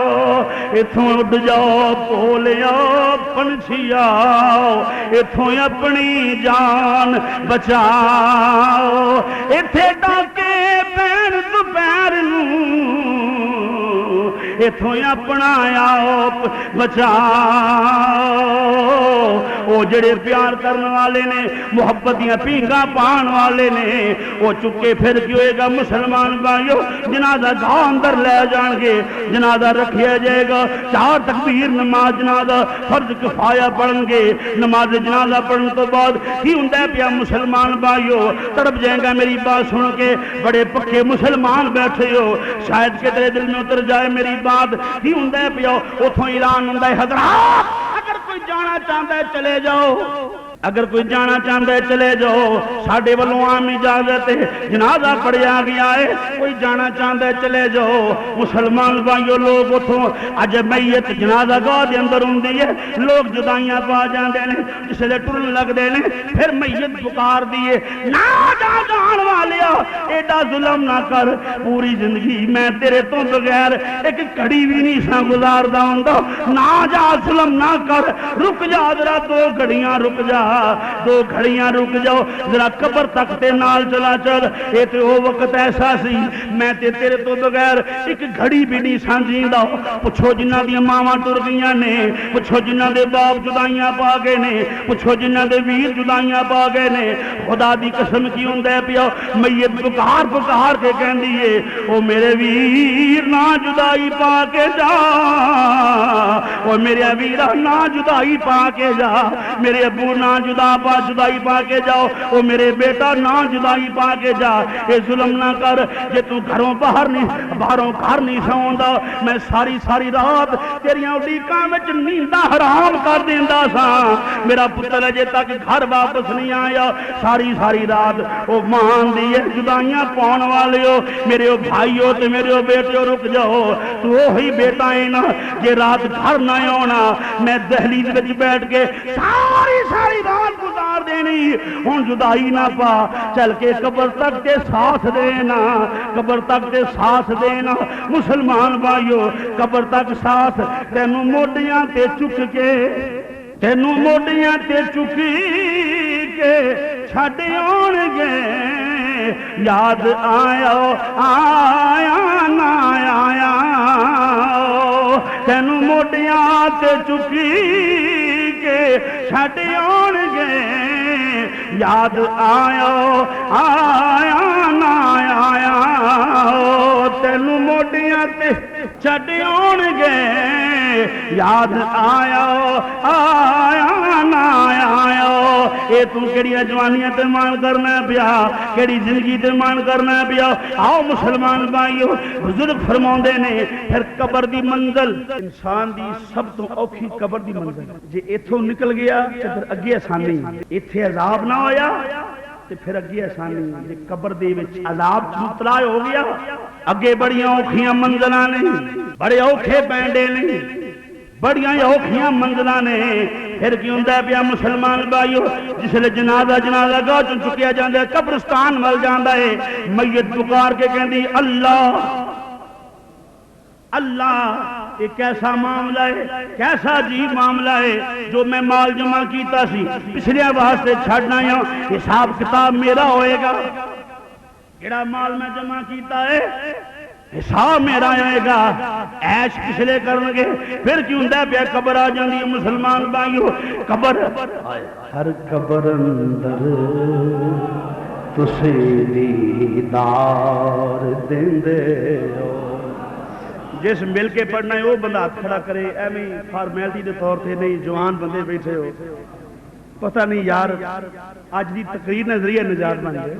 اتھوں اڈ جاؤ پولیاؤ پنچھیاؤ اتھوں اپنی جان بچاؤ اتھے ڈاکے پین دوپہر اتھوں اپنا آپ بچاؤ وہ جڑے پیار کرنے والے نے محبت دیاں پینگاں پان والے نے وہ چکے پھر کی ہوئے گا مسلمان بھائیو جنازہ گاہ اندر لے جان گے جنازہ رکھیا جائے گا چار تکبیر نماز جنازہ فرض کفایہ پڑھن گے نماز جنازہ پڑھن تو بعد ہی ہندہ پیا مسلمان بھائیو تڑپ جائیں گا میری بات سن کے بڑے پکے مسلمان بیٹھے ہو شاید کہ تیرے دل میں اتر جائے میری بات ہی ہندہ پیا اتھوں اعلان ہندہ حضرات اگر کوئی جانا چاہتا ہے چلے جاؤ اگر کوئی جانا چاہتا ہے چلے جاؤ ساڑھے والوں عام اجازت ہے جنازہ پڑھیا گیا ہے کوئی جانا چاہتا ہے چلے جاؤ مسلمان بھائیو لوگ اتھوں اج میت جنازہ گاہ دے اندر ہوندی ہے لوگ جدائیاں پا جاندے نے جسے لے ٹرن لگ دے نے پھر میت پکار دیے نہ جا جان والیا ایڈا ظلم نہ کر پوری زندگی میں تیرے تو بغیر ایک کڑی بھی نہیں سا گزار دا ہوندا نہ جا ظلم نہ کر رک جا ذرا دو گھڑیاں رک جا دو گھڑیاں رک جاؤ ذرا قبر تک تے نال چلا چل اے تے وہ وقت ایسا سی میں تے تیرے تو بغیر ایک گھڑی بھی نہیں سانجیندہ پچھو جنہ دی ماما ٹر گئیاں نے پچھو جنہ دے باپ جدائیاں پا گئے نے پچھو جنہ دے ویر جدائیاں پا گئے نے خدا دی قسم کی ہوندے پیا میت پکار کے کہندی ہے او میرے ویر نہ جدائی پا کے جا او میرے ویرہ نہ جدائی پا کے جا میرے ابو نہ جدائی پا کے جاؤ او میرے بیٹا نہ جدائی پا کے جا اے ظلم نہ کر جے تو گھروں باہروں گھر نہیں سوندا میں ساری رات تیریاں اڈیکاں وچ نینداں حرام کر دیندا سا میرا پتر اجے تک گھر واپس نہیں آیا ساری رات او مان دی جدائیاں پاؤن والے ہو میرے او بھائیو تے میرے او بیٹیو رک جاؤ تو وہی بیٹا ہے نا جے رات گھر نہ آنا میں دہلیز وچ بیٹھ کے ساری رات گزار دینی ہن جدائی نہ پا چل کے قبر تک تے ساتھ دینا قبر تک تے ساتھ دینا مسلمان بھائیو قبر تک ساتھ تینوں موڈیاں تے چک کے چھڈ آن گے یاد آیا نہ آیا تینوں موڈیاں تے چکی کے چھڈ آن گے یاد آیا آیا نہ آیا تینوں موڈیاں تے چھڈ آن گے یاد آیا آیا نہ آیا اے تو کیڑی جوانیاں تے مان کرنا پیا کیڑی زندگی تے مان کرنا پیا آؤ مسلمان بھائیو بزرگ فرماؤندے نے پھر قبر دی منزل انسان دی سب تو اوکھی قبر دی منزل جے ایتھوں نکل گیا تے پھر اگے آسانی ایتھے عذاب نہ ہویا تے پھر اگے آسانی جے قبر دے وچ عذاب مبتلا ہو گیا اگے بڑیاں اوکھیاں منزلاں نے بڑے اوکھے پینڈے نے بڑیاں اوکھیاں منزلاں نے پھر کی ہوندا پیا مسلمان بھائیو جس لے جنازہ گاہ چوں چکیا جاندا ہے قبرستان ول جاندا ہے میت پکار کے کہندی اللہ اللہ یہ کیسا معاملہ ہے کیسا عجیب معاملہ ہے جو میں مال جمع کیتا سی پچھلے واسطے چھڑنا یا حساب کتاب میرا ہوئے گا کیڑا مال میں جمع کیتا ہے حساب میرا آئے گا ایش پچھلے کرنگے پھر کیوں دے پہ قبر آ جاندی ہے مسلمان بھائیو قبر ہر قبر اندر تسی دیدار دیندے ہو جس مل کے پڑھنا ہے وہ بندہ ہاتھ کھڑا کرے ایویں فارمیلٹی دے طور تے نہیں جوان بندے بیٹھے ہو پتہ نہیں یار آج دی تقریر نے ذریعہ نجات بن گئے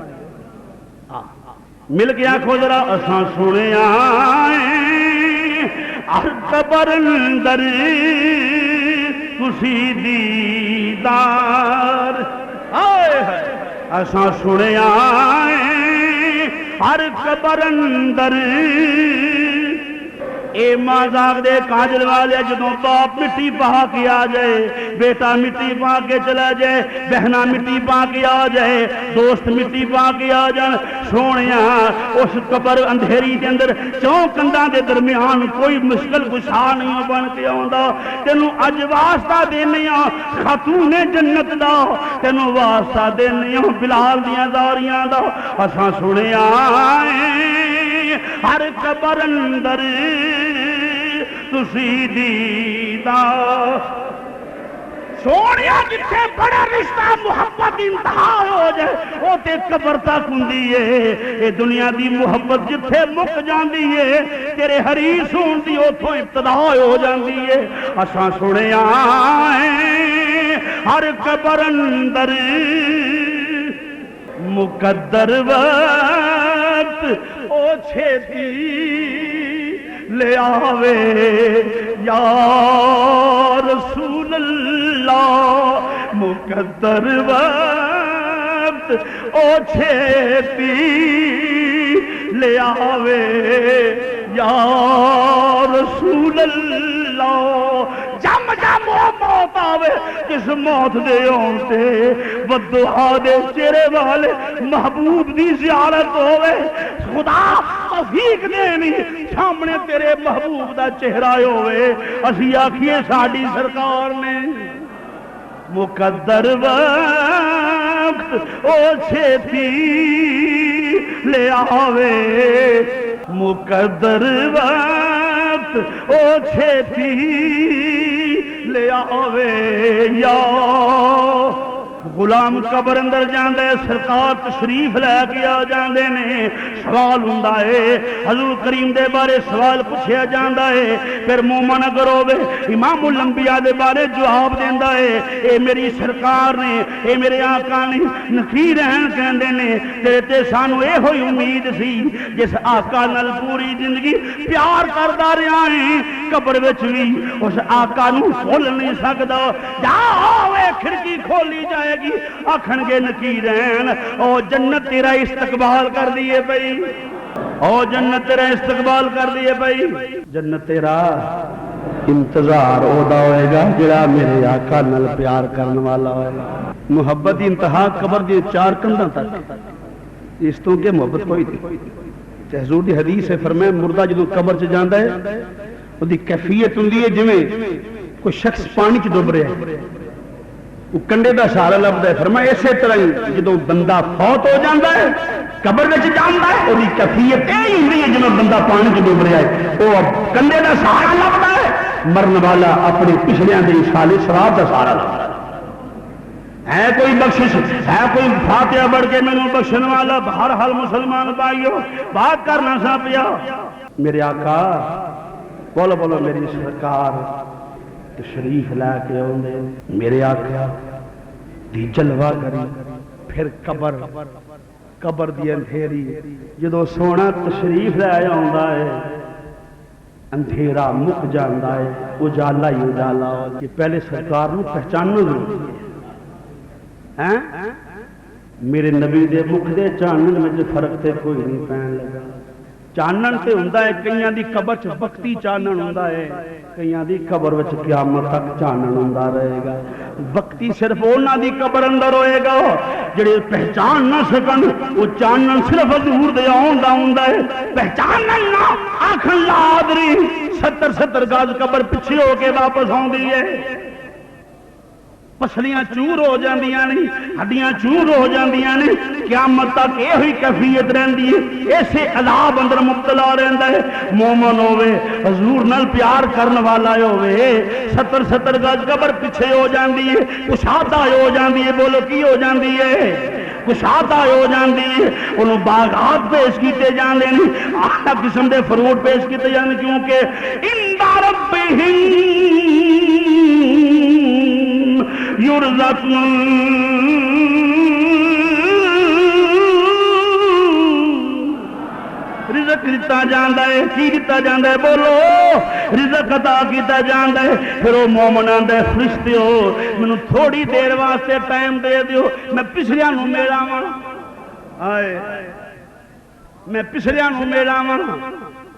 مل کے آنکھو ذرا اساں سنے آئیں ہر قبر اندر تسی دیدار اساں سنے آئیں ہر قبر اندر اے ماں زاغ دے کاجل والے جدوں باپ مٹی پہا کے آ جائے بیٹا مٹی پہا کے چلا جائے بہنا مٹی پہا کے آ جائے دوست مٹی پہا کے آ جائے سونیاں اس قبر اندھیری کے اندر چون کنداں دے درمیان کوئی مشکل گشا نہیں بن کے آندا تینوں اج واسطہ دینیاں خاتون جنت دا تینوں واسطہ دینیاں بلال دیاں داریاں دا اساں سنیا ہر قبر اندر تسی دیدار سونیا جتھے بڑا رشتہ محبت انتہا ہو جائے وہ تے قبر تک ہوندی ہے اے دنیا دی محبت جتھے مک جاندی ہے تیرے حریص ہون دی اوتھوں ابتدا ہو جاندی ہے اساں سنیا ہر قبر اندر مقدر وقت او چھتی لے آوے یا رسول اللہ مقدر وقت او چھتی لے آوے یا رسول اللہ جم جم وہ موت آوے جس موت دے آنتے بدعا دے چہرے والے محبوب دی زیارت ہوئے خدا توفیق دینی سامنے تیرے محبوب دا چہرہ ہوئے اسی آکھیے ساڑی سرکار نے مقدر وقت او چھتی لے آوے مقدر وقت او چھتی لے آوے یا غلام قبر اندر جاندے سرکار تشریف لے کے آ جاندے نے سوال ہوندا ہے حضور کریم دے بارے سوال پوچھیا جاندا ہے پھر مومن اگر ہوے امام الانبیاء دے بارے جواب دیندا ہے اے میری سرکار نے اے میرے آقا نے نخیر رہن کہندے نے تیرے تے سانو اے ہوئی امید سی جس آقا نال پوری زندگی پیار کردا رہیا ہے قبر وچ وی اس آقا نو بھول نہیں سکدا جا ہوے کھڑکی کھولی جائے گی آکھن گے نکیرین او جنت تیرا استقبال کر دیئے بھئی او جنت تیرا استقبال کر دیئے بھئی جنت تیرا انتظار اودا ہوئے گا جڑا میرے آقا نال پیار کرنے والا ہوئے گا محبت انتہا قبر دی چار کنداں تک اس تو کہ محبت کوئی تھی حضور دی حدیث ہے فرمائے مردہ جدو قبر سے جاندہ ہے وہ دی کیفیت ہوندی ہے جویں کوئی شخص پانی چ ڈوب رہا ہے وہ کنڈے دا سہارا لبدا ہے فرمایا اسی طرح جدو بندہ فوت ہو جاندا ہے قبر وچ جاندا ہے اور دی کیفیت یہ ہوندی ہے جدو بندہ پانی چ ڈوب رہا ہے وہ کنڈے دا سہارا لبدا ہے مرن والا اپنے پچھلیاں دے سالے شراب دا سہارا لبدا ہے کوئی بخشش، ہے کوئی فاتحہ بڑھ کے مینوں بخشن والا؟ ہر حال مسلمان بھائیو بات کرنا سا پیا میرے آقا بولو بولو میری سرکار تشریف لے کے آؤندے، میرے آقا دی جلوہ کری، پھر قبر دی اندھیری جدو سونا تشریف لے آوندا ہے اندھیرا مک جاندا ہے، اجالا ہی اجالا ہو کہ پہلے سرکار نو پہچاننا ضروری ہے۔ میرے نبی دے مکھ دے چانن میں فرق تے کوئی نہیں پین لگا۔ چانن تے ہوندا ہے کئیاں دی قبر چ وقتی چانن ہوندا ہے، کئیاں دی قبر وچ قیامت تک چانن ہوندا رہے گا۔ وقتی صرف انہاں دی قبر اندر ہوئے گا جڑے پہچان نہ سکن، وہ چانن صرف حضور دے آن دا ہوندا ہے۔ پہچانن نہ آکھن لا آدری 70 گز قبر پیچھے ہو کے واپس آوندی ہے، پسلیاں چور ہو جاندیاں نے، ہڈیاں چور ہو جاندیاں نے، قیامت تک یہ ہوئی کیفیت رہندی ہے، ایسے عذاب اندر مبتلا رہندا ہے۔ مومن ہوے حضور نال پیار کرن والا ہوے 70 گز قبر پیچھے ہو جاندی ہے، کشادہ ہو جاندی ہے، بولو کی ہو جاندی ہے؟ کشادہ ہو جاندی ہے، انہوں باغات پیش کیتے جاندے نے، اعلیٰ قسم دے فروٹ پیش کیتے جاندے، کیونکہ عند ربہم یرزقون، رزق دیتا جاندا ہے، کی دیتا جاندا ہے؟ بولو رزق عطا کیتا جاندا ہے۔ پھر وہ مومن آندا ہے فرشتیو مینوں تھوڑی دیر واسطے ٹائم دے دیو، میں پچھلیاں نوں ملاواں، ہائے میں پچھلیاں نوں ملاواں،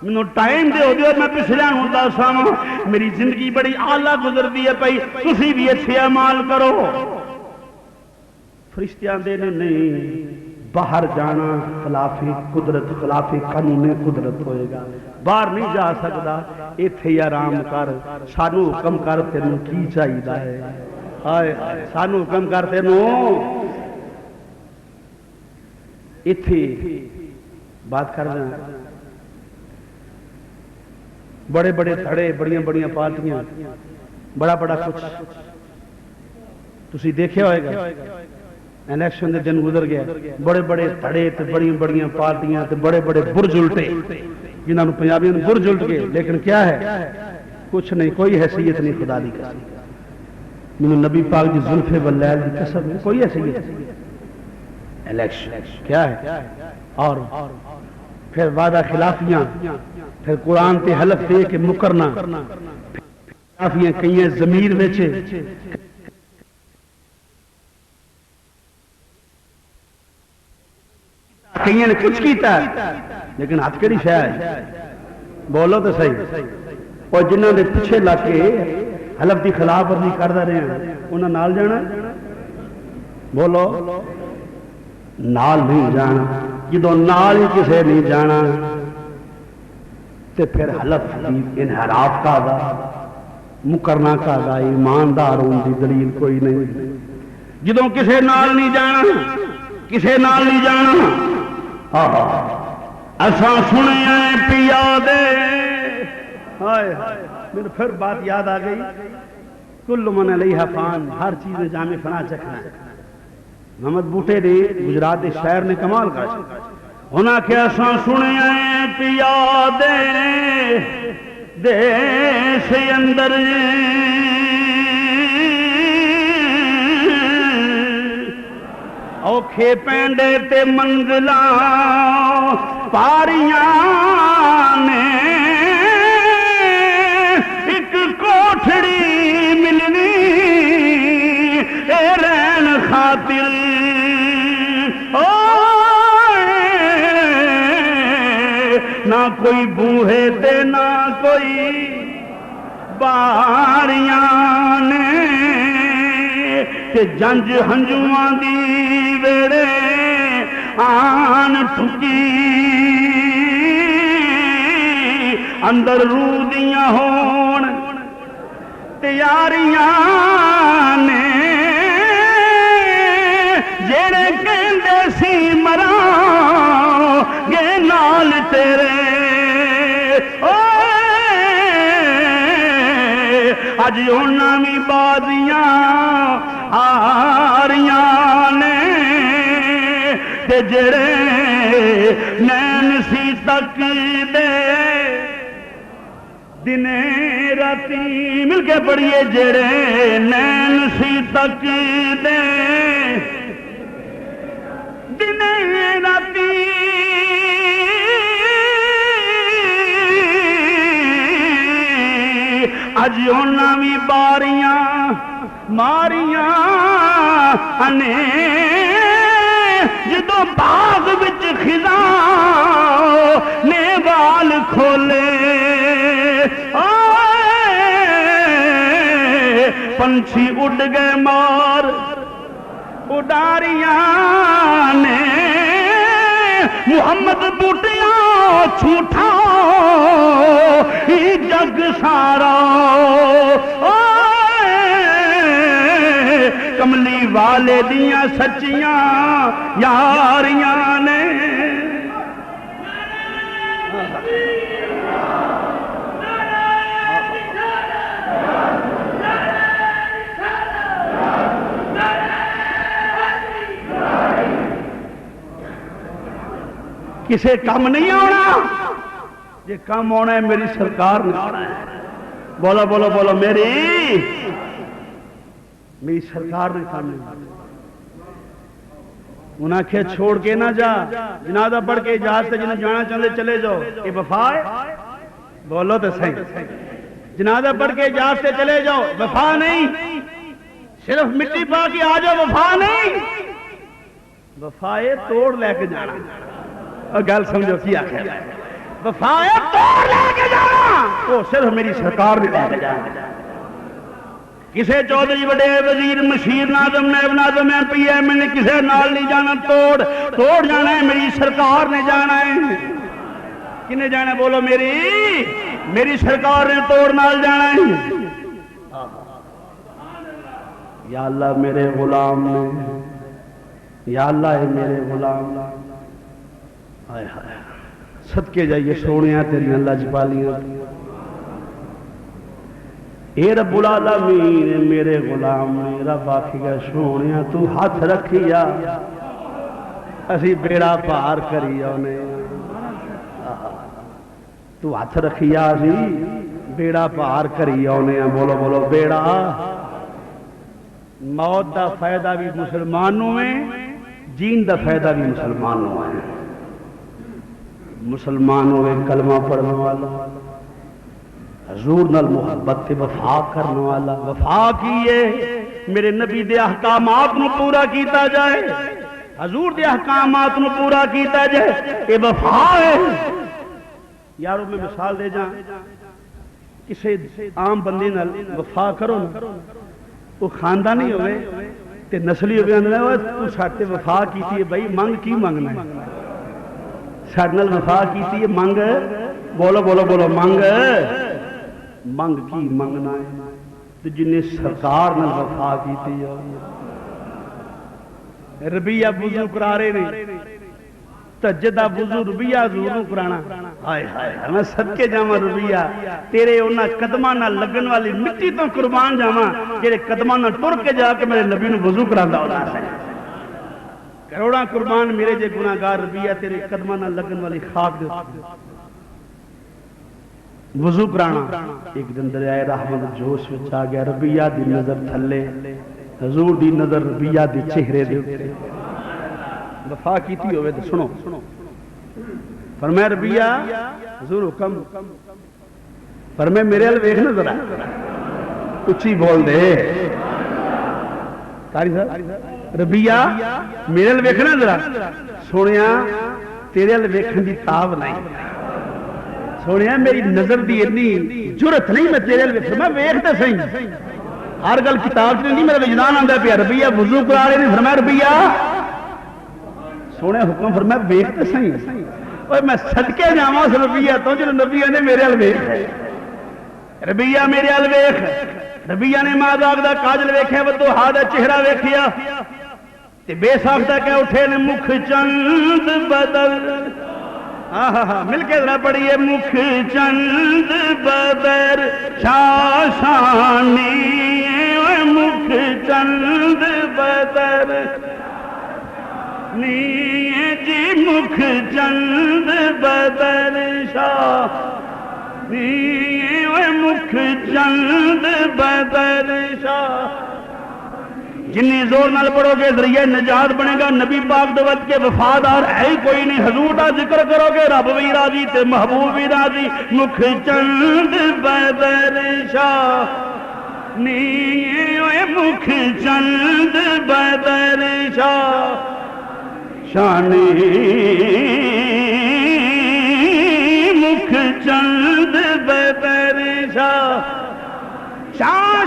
مینوں ٹائم دیو میں پچھلیاں نوں دساں، میری زندگی بڑی اعلیٰ گزردی ہے پئی، تسی بھی اچھے اعمال کرو۔ فرشتے آندے نے نہیں، باہر جانا خلاف قدرت، خلاف قانون قدرت ہوئے گا، باہر نہیں جا سکتا، ایتھے ہی آرام کر، سانو حکم کر تینوں کی چاہیے ہے، ہائے سانو حکم کر تینوں ایتھے بات کر رہے ہیں۔ بڑے بڑے دھڑے، بڑیاں بڑیاں پارٹیاں، بڑا بڑا کچھ تسی دیکھے ہوئے گا، الیکشن دے دن گزر گیا، بڑے بڑے دھڑے تے بڑی بڑیاں پارٹیاں تے بڑے بڑے برج الٹے، جنہاں پنجابیوں نے برج الٹ گئے، لیکن کیا ہے؟ کچھ نہیں، کوئی حیثیت نہیں خدا دی قسم، مینوں نبی پاک دی زلف واللیل دی قسم ہے، کوئی حیثیت نہیں۔ الیکشن کیا ہے؟ اور پھر وعدہ خلافیاں، پھر قرآن تے حلف دے کے مکرنا، خلافیاں کئیاں ضمیر وچ کئیاں نے کچھ کیتا ہے، لیکن ہاتھ کیڑی شے ہے؟ بولو تو صحیح۔ اور جنہاں دے پیچھے لگ کے حلف دی خلاف ورزی کردا رہے ہیں انہاں نال جانا؟ بولو نال نہیں جانا۔ جدوں نال ہی کسے نہیں جانا تے پھر حلف دی انحراف کا دا مکرنا کا دا، ایماندار ہون دی دلیل کوئی نہیں۔ جدوں کسے نال نہیں جانا، کسے نال نہیں جانا، اساں سنے ہیں پیا دے، ہائے میرے پھر بات یاد آ گئی، کل من علیہا فان، ہر چیز میں جامع فنا چکھنا ہے۔ محمد بوٹے نے گجرات کے شاعر نے کمال کر ہونا کہ اساں سنے ہیں پیا دے دیش اندر اوکھے پینڈے تے منزلاں پاریاں نے، ایک کوٹھڑی ملنی اے رہن خاطر، نہ کوئی بوہے تے نہ کوئی باریاں نے، تے جنج ہنجواں دی ویڑے آن ٹھکی، اندر روح دیاں ہون تیاریاں نے، جیڑے کہندے سی مراں گے نال تیرے، اج انہاں وی بازیاں آریاں نے تے جڑے نین سی تک دے دنے راتی مل کے پڑھیے جڑے نین سی تک دے دنے راتی اج انہاں وی باریاں ماریاں انے جدوں باغ وچ خزاں نے وال کھولے پنچھی اڑ گئے مار اڈاریاں نے محمد بوٹیاں جھوٹا ہی جگ سارا کملی والے دیاں سچیاں یاریاں نے کسے کم نہیں آنا یہ کم ہونا ہے میری سرکار نے آنا ہے بولو بولو بولو میری سرکار نے کام نہیں انہاں کیا چھوڑ کے نہ جا جنازہ پڑھ کے اجازت سے جنہیں جانا چاہتے چلے جاؤ یہ وفا ہے بولو تو صحیح جنازہ پڑھ کے اجازت سے چلے جاؤ وفا نہیں صرف مٹی پا کے آ جاؤ وفا نہیں وفا ہے توڑ لے کے جانا گل سمجھو کیا خیر وفا ہے توڑ لے کے جانا وہ صرف میری سرکار نے لے کے جانا کسے چودھری بڑے وزیر مشیر ناظم نائب ناظم ایم پی ایم نے کسے نال نہیں جانا توڑ جانا ہے میری سرکار نے جانا ہے کنے جانا ہے بولو میری سرکار نے توڑ نال جانا ہے یا اللہ میرے غلام نے یا اللہ ہے میرے غلام آئے ہائے صدقے جائیے سونیاں تیری اللہ جبالیاں اے رب العالمین میرے غلام رب آکھے گا سونیاں تو ہاتھ رکھیا اسی بیڑا پار کریا تو ہاتھ رکھیا اسی بیڑا پار کریا بولو بولو بیڑا موت دا فائدہ بھی مسلمانوں میں جین دا فائدہ بھی مسلمانوں میں مسلمانوں میں کلمہ پڑھنے والا حضور نال محبت تے وفا کرنے والا وفا کیے میرے نبی دے احکامات نو پورا کیتا جائے حضور دے احکامات نو پورا کیتا جائے یہ وفا ہے یارو میں مثال دے جاں کسے عام بندے نال وفا کرو نا وہ خاندانی ہوئے تے نسلی ہوئے تو ساٹھے وفا کیتی ہے بھائی منگ کی منگنا ہے ساڑھنال وفا کیتی ہے منگ بولو بولو بولو منگ کی منگنا ہے تو جنہیں سرکار نال وفا کیتی ہے ربیہ بوزو قرارے نے تجدہ بوزو ربیہ ضرور قرانا آئے ہائے میں صدقے جاما ربیہ تیرے انہاں قدمانہ لگن والی مٹی تو قربان جاما تیرے قدمانہ ٹر کے جا کے میرے نبی نے وضو کراندہ ہو رہا ہے کروڑا قربان میرے جے گناہگار ربیہ تیرے قدمانہ لگن والی خاک دے وضو کرانا ایک دن دریائے رحمت جوش وچ آ گیا ربیہ دی نظر تھلے حضور دی نظر ربیہ دی چہرے دے وفا کیتی ہوئے تو سنو فرمایا ربیہ حضور حکم فرمایا میرے حال ویکھنا ذرا اچھی بول دے قاری صاحب ربیہ میرے حال ویکھنا ذرا سونیا تیرے حال ویکھن دی تاب نہیں سونیا میری نظر دی اتنی جرت نہیں میں تیرے حال فرمایا ویکھتا صحیح ہر گل کتاب سے نہیں میرا وجدان آندا پیا ربیہ وضو کرا رہے نے فرمایا ربیہ سونے حکم فرمایا ویکھ تے صحیح اوے میں صدقے جاواں اس ربیہ تو جو نبی نے میرے ال ویکھ ربیہ میرے ال ویکھ ربیہ نے ماں داغ دا کاجل ویکھیا ودو ہا دا چہرہ ویکھیا تے بے ساختہ کہ اٹھے نے مکھ چند بدل مل کے ذرا پڑھیے مکھ چند بدر شاشانی مکھ چند بدر نی جی مکھ چند بدر شاہ نی مکھ چند بدر شاہ جنی زور نال پڑھو گے ذریعہ نجات بنے گا نبی پاک دوت کے وفادار ہے ہی کوئی نہیں حضور دا ذکر کرو گے رب بھی راضی تے محبوب بھی راضی مکھ چند بدر شاہ نی مکھ چند بدر شاہ شانی مکھ چند بدر شاہ شاہ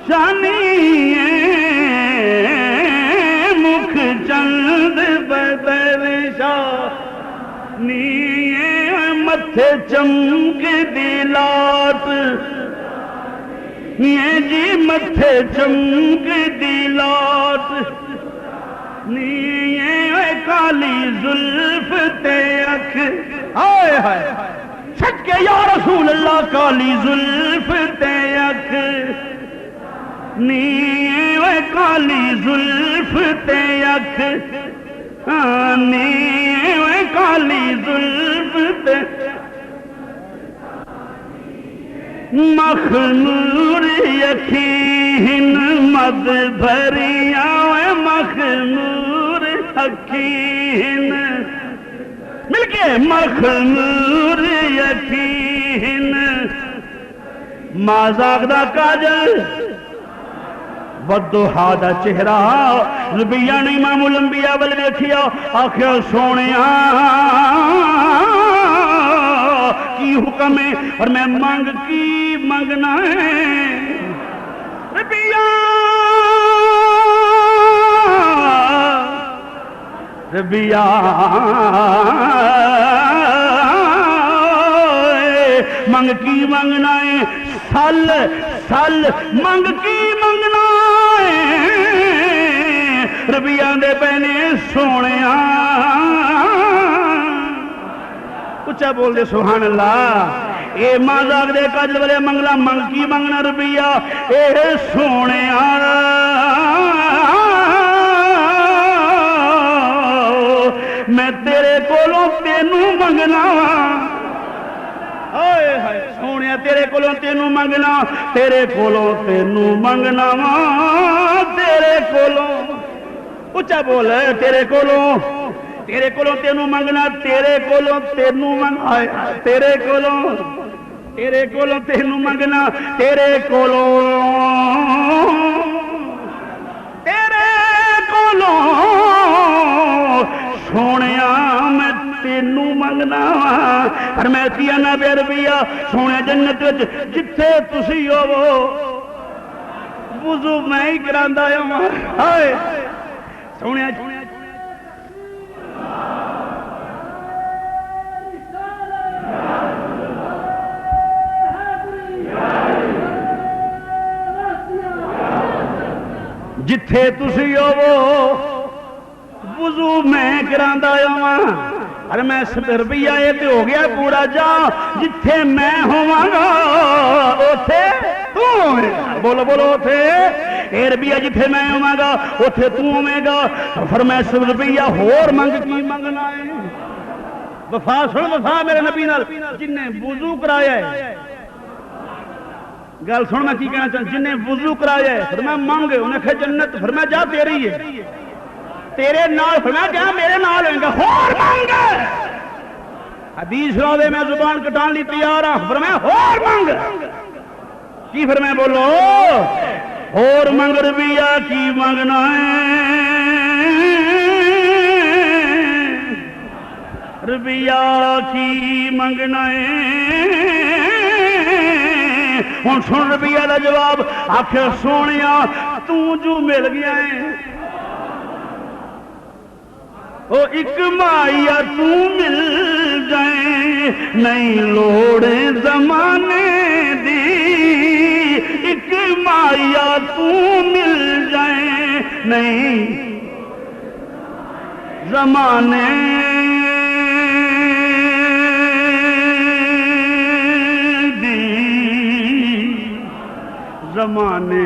شانی مکھ چند بدر شاہ نی متھے چمک دی لاٹ نی جی متھے چمک دی لاٹ نی کالی زلف تے اکھ ہائے ہائے سچ کے یا رسول اللہ کالی زلف تے اکھ نی کالی زلف تے اکھ نی کالی زلف تے مخمور یقین مد بھریا مخمور یقین مل کے مخمور یقین مازاق دا کاجل ودوحا دا چہرہ لبیاں نے امام الانبیاء والے دیکھیا آخر سونیا کی حکم ہے اور میں مانگ کی مانگنا ہے ربیاں ربیاں مانگ کی مانگنا ہے سل سل مانگ کی مانگنا ہے ربیاں دے پہنے سونیا اچھا بول دے سبحان اللہ اے مازاق دے کاجل والے منگلا منگ کی منگنا ربیہ اے سونے میں تیرے کولوں تینوں منگنا سونے تیرے کولوں تینوں منگنا تیرے کولوں تینوں منگنا تیرے کولوں اچھا بول تیرے کولوں تینوں منگنا تیرے کولوں تینوں منگنا تیرے کولوں تینوں منگنا تیرے کولوں سونیا میں تینوں منگنا پر میں تیانا بے ربیہ سونے جنت جتھے تسی ہو وضو میں ہی کراندہ ہائے سونے جتھے تسی ہو وضو میں کراندہ ارے میں ربیہ یہ تے ہو گیا پورا جا جتھے میں ہوں گا اوتھے تو ہوئے گا بولو بولو اوتھے اے ربیہ جتھے میں ہوں گا اوتھے تو ہوئے گا فرمائے ربیہ ہور منگ کی منگنا ہے وفا سن وفا میرے نبی نال جن نے وضو کرایا ہے گل سن میں کی کہنا چاہتا جن نے وضو کرایا ہے فرمایا مانگ انہیں کہا جنت فرمایا جا تیری ہے تیرے نال فرمایا کیا میرے نال ہوئیں گا ہور مانگ حدیث رو دے میں زبان کٹان لی تیار ہوں فرمایا ہور مانگ کی فرمایا بولو ہور مانگ ربیہ کی مانگنا ہے ربیہ کی مانگنا ہے ہوں سن ربیہ دا جواب آخر سونیا تو جو مل گیا ہے او ایک مائیا تو مل جائیں نہیں لوڑے زمانے دی ایک مائیا تو مل جائیں نہیں زمانے دی زمانے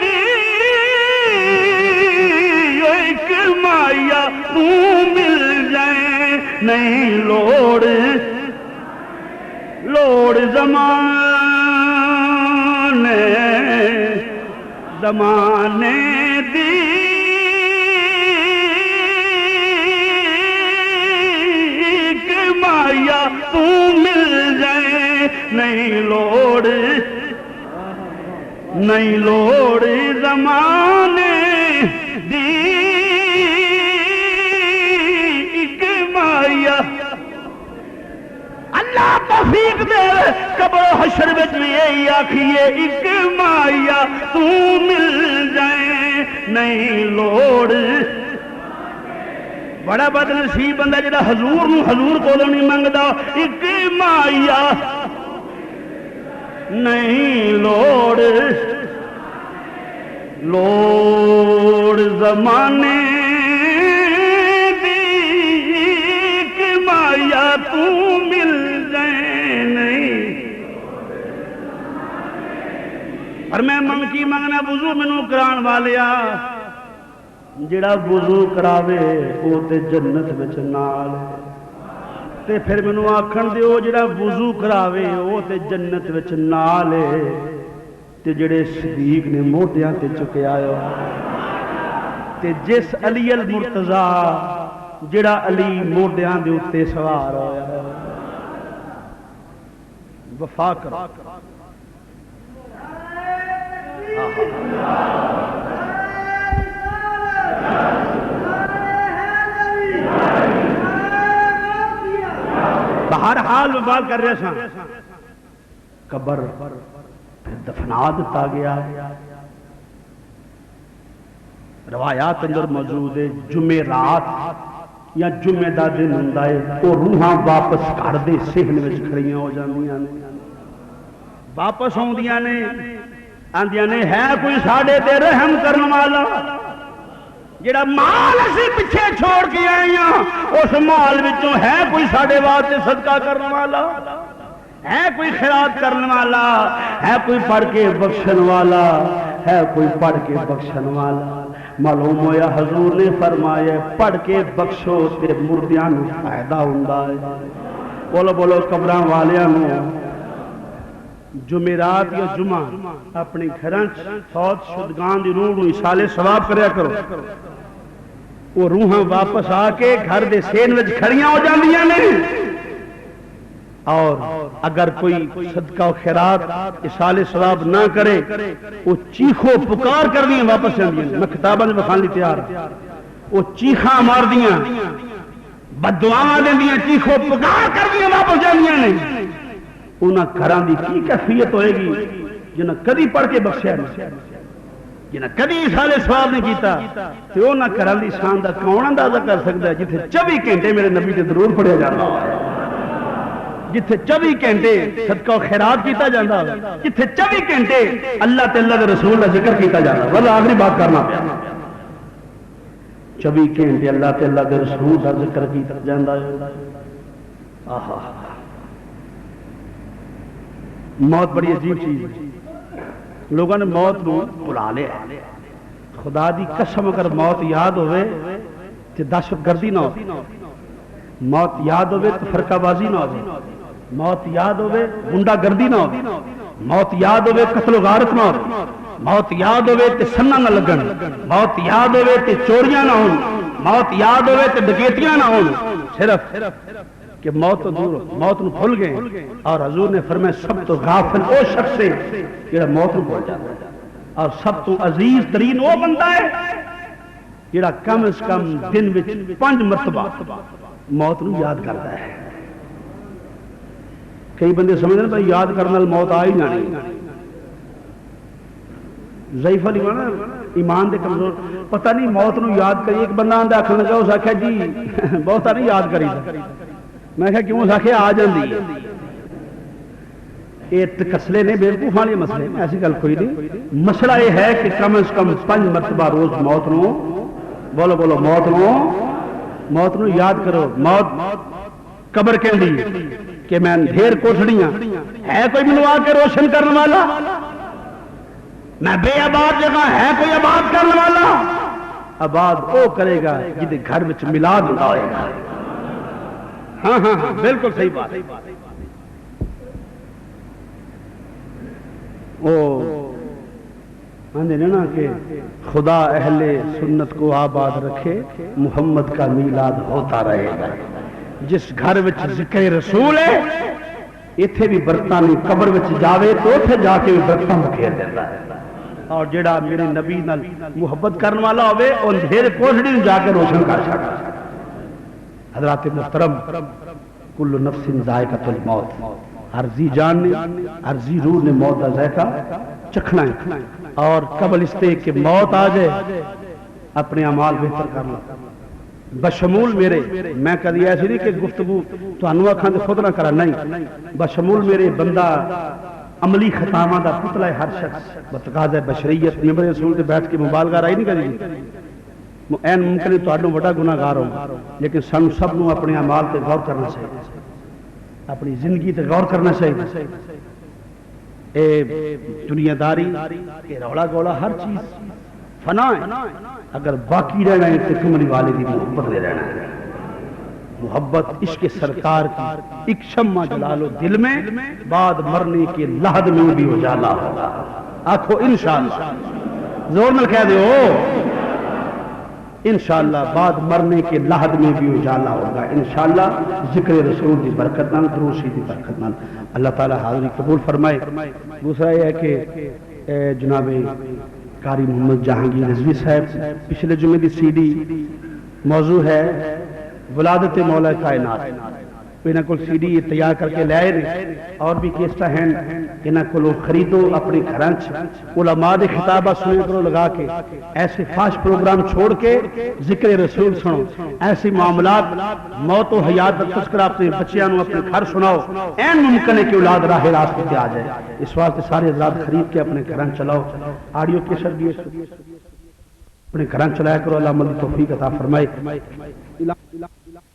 دی ایک مایا تو مل جائے نہیں لوڑ زمانے دی ایک مایا تو مل جائے نہیں لوڑ زمانے دی ایک مایا اللہ توفیق دے قبر و حشر وچ بھی یہی آکھیے ایک مایا تو مل جائے نہیں لوڑ بڑا بد نصیب بندہ جڑا حضور نو حضور کولوں نہیں منگدا ایک مایا نہیں لوڑ زمانے دی ایک مایا تو مل جائے نہیں اور میں منگی منگنا وضو مینوں کران والیا جڑا وضو کراوے وہ تے جنت وچ نال تے پھر مینوں آکھن دیو جڑا وضو کراوے وہ تے جنت وچ نال تے جڑے صدیق نے موڈیاں تے چکیا تے جس علی المرتضی جڑا علی موڈیاں دے اوتے سوار ہویا وفا کرو ہر حال وفا کر رہے سن قبر پھر دفنا دیتا گیا روایات اندر موجود ہے جمعے رات یا جمعے دا دن ہوندا ہے وہ روحاں واپس گھر دے صحن وچ کھڑیاں ہو جاندیاں نے واپس آندیاں نے آندیاں نے ہے کوئی ساڈے تے رحم کرن والا جڑا مال اسی پیچھے چھوڑ کے آئے ہیں اس مال وچوں ہے کوئی ساڈے واسطے صدقہ کرنے والا ہے کوئی خیرات کرنے والا ہے کوئی پڑھ کے بخشن والا ہے کوئی پڑھ کے بخشن والا معلوم ہویا حضور نے فرمایا پڑھ کے بخشو تے مردیاں نوں فائدہ ہوندا ہے بولو بولو قبراں والیاں نوں جمعرات یا جمعہ اپنی گھراں فوت شدگان دی روح نوں ایصال ثواب کریا کرو وہ روحاں واپس آ کے گھر دے سین وچ کھڑیاں ہو جاندیاں نے اور اگر کوئی صدقہ و خیرات ایصال ثواب نہ کرے وہ چیخو پکار کر دیاں واپس جاندیاں میں کتاباں وچ بخان لی تیار وہ چیخاں مار دیاں بد دعاواں دیندیاں چیخو پکار کر دیاں واپس جاندیاں نے انہاں گھراں دی کی کیفیت ہوئے گی جنہاں کدی پڑھ کے بخشیا نہیں جنہاں کدی ایصال ثواب نہیں کیتا تے انہاں گھراں دی شان دا کون اندازہ کر سکدا ہے جتھے 24 گھنٹے میرے نبی تے ضرور پڑھیا جاندا جتھے 24 گھنٹے صدقہ و خیرات کیتا جاندا جتھے 24 گھنٹے اللہ تے اللہ دے رسول دا ذکر کیتا جاندا والله آخری بات کرنا پیا 24 گھنٹے اللہ تے اللہ دے رسول دا ذکر کیتا جاندا آہا موت بڑی عجیب چیز ہے لوگوں نے موت نو بلا لیا خدا دی قسم اگر موت یاد ہوئے تو دہشت گردی نہ ہو موت یاد ہوئے تو فرقہ بازی نہ ہو موت یاد ہوئے گنڈا گردی نہ ہو موت یاد ہوئے قتل و غارت نہ ہو موت یاد ہوئے تو سنہ نہ لگن موت یاد ہوئے تو چوریاں نہ ہوں موت یاد ہوئے تو ڈکیتیاں نہ ہوں صرف کہ موت تو دور موت نو بھول گئے اور حضور نے فرمایا سب تو غافل وہ شخص ہے جڑا موت نو بھول جاتا ہے اور سب تو عزیز ترین وہ بندہ ہے جڑا کم از کم دن وچ 5 مرتبہ موت نو یاد کرتا ہے کئی بندے سمجھتے ہیں بھائی یاد کرنے والی موت آ ہی جانی ضعیف ایمان دے کمزور پتہ نہیں موت نو یاد کری ایک بندہ آندا آکھن لگا اس آکھیا جی بہت نہیں یاد کری میں کہا کیوں آخر آ جاندی یہ تکسلے نے بیوقوف والے مسئلے ایسی گل کوئی نہیں مسئلہ یہ ہے کہ کم از کم 5 مرتبہ روز موت نو بولو بولو موت نو یاد کرو موت قبر کہندی کہ میں ڈھیر کوٹھڑیاں ہے کوئی منو آ کے روشن کرنے والا؟ میں بے آباد جگہ ہے کوئی آباد کرنے والا؟ آباد وہ کرے گا جہدے گھر وچ میلاد ہوتا ہوئے گا. ہاں ہاں ہاں بالکل صحیح بات. نا کہ خدا اہل سنت کو آباد رکھے، محمد کا میلاد ہوتا رہے گا. جس گھر وچ ذکر رسول ہے ایتھے بھی برتانی قبر وچ جاوے تو اوتھے جا کے بھی برتن بکھیر دیتا ہے. اور جڑا میرے نبی نال محبت کرنے والا ہوئے اور اندھیرے کوٹڑی جا کے روشن کر سکتا. حضرات محترم، کل نفس ذائقۃ الموت، ہر ذی جان نے، ہر ذی روح نے موت کا ذائقہ چکھنا ہے. اور قبل اس تے کہ موت آ جائے اپنے اعمال بہتر کر لو. بشمول میرے، میں کدی ایسی نہیں کہ گفتگو تانوں آکھاں تے خود نہ کرا، نہیں، بشمول میرے بندہ عملی خطامہ دا پتلا ہے. ہر شخص بتقاضۂ بشریت نبی رسول تے بیٹھ کے مبالغہ رائی نہیں کری. این ممکن ہے تہاڈوں بڑا گناہگار ہوں، لیکن سانوں سب نوں اپنے اعمال تے غور کرنا چاہیے، اپنی زندگی تے غور کرنا چاہیے. اے دنیا داری، اے روڑا گوڑا، ہر چیز فنا ہے. اگر باقی رہنا ہے تو کملی والے دی محبت لے رہنا ہے. محبت عشق سرکار کی ایک شمع جلا لو دل میں، بعد مرنے کے لحد میں بھی اجالا ہوگا. آنکھو انشاءاللہ، زور نہ کہہ دے ہو انشاءاللہ، بعد مرنے کے لحد میں بھی اجالا ہوگا انشاءاللہ. ذکر رسول دی برکت نال، درود شریف دی برکت نال اللہ تعالی حاضری قبول فرمائے. دوسرا یہ ہے کہ جناب قاری محمد جہانگیر رضوی صاحب پچھلے جمعے دی سی ڈی موضوع ہے ولادت مولا کائنات. انہاں کول سی ڈی تیار کر کے لے آئے نے، اور بھی کیسٹاں ہیں انہاں کولوں خریدو، اپنے گھراں چ علماء دے خطابہ سنے کرو لگا کے. ایسے فاش پروگرام چھوڑ کے ذکر رسول سنو، ایسے معاملات موت و حیات کا تذکرہ اپنے بچیاں نوں اپنے گھر سناؤ. این ممکن ہے کہ اولاد راہ راست پہ آ جائے. اس واسطے سارے حضرات خرید کے اپنے گھراں چلاؤ. آڈیو کیسٹ بھی اپنے گھراں چلایا کرو. اللہ عمل توفیق عطا فرمائے.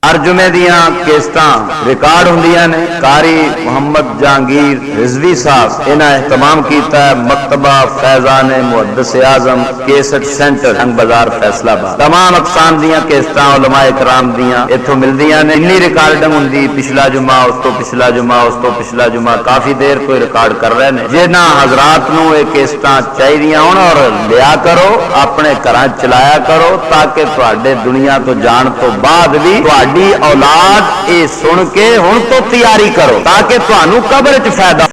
ہر جمعے دیاں کیسٹاں ریکارڈ ہوندیاں نے. قاری محمد جہانگیر رضوی صاحب انہاں اہتمام کیتا ہے مکتبہ فیضان محدث اعظم کیسٹ سینٹر ہنگ بازار فیصلہ آباد. تمام اقسام دیاں کیسٹاں علماء کرام دیاں ایتھوں ملدیاں نے. انی ریکارڈنگ ہوندی پچھلا جمعہ، اس تو پچھلا جمعہ، اس تو پچھلا جمعہ، کافی دیر کوئی ریکارڈ کر رہے ہیں. جنہاں حضرات نوں یہ کیسٹاں چاہیدیاں ہون اور لیا کرو، اپنے گھراں چلایا کرو، تاکہ تواڈے دنیا تو جان تو بعد بھی اولاد اے سن کے ہن تو تیاری کرو تاکہ تانوں قبر وچ فائدہ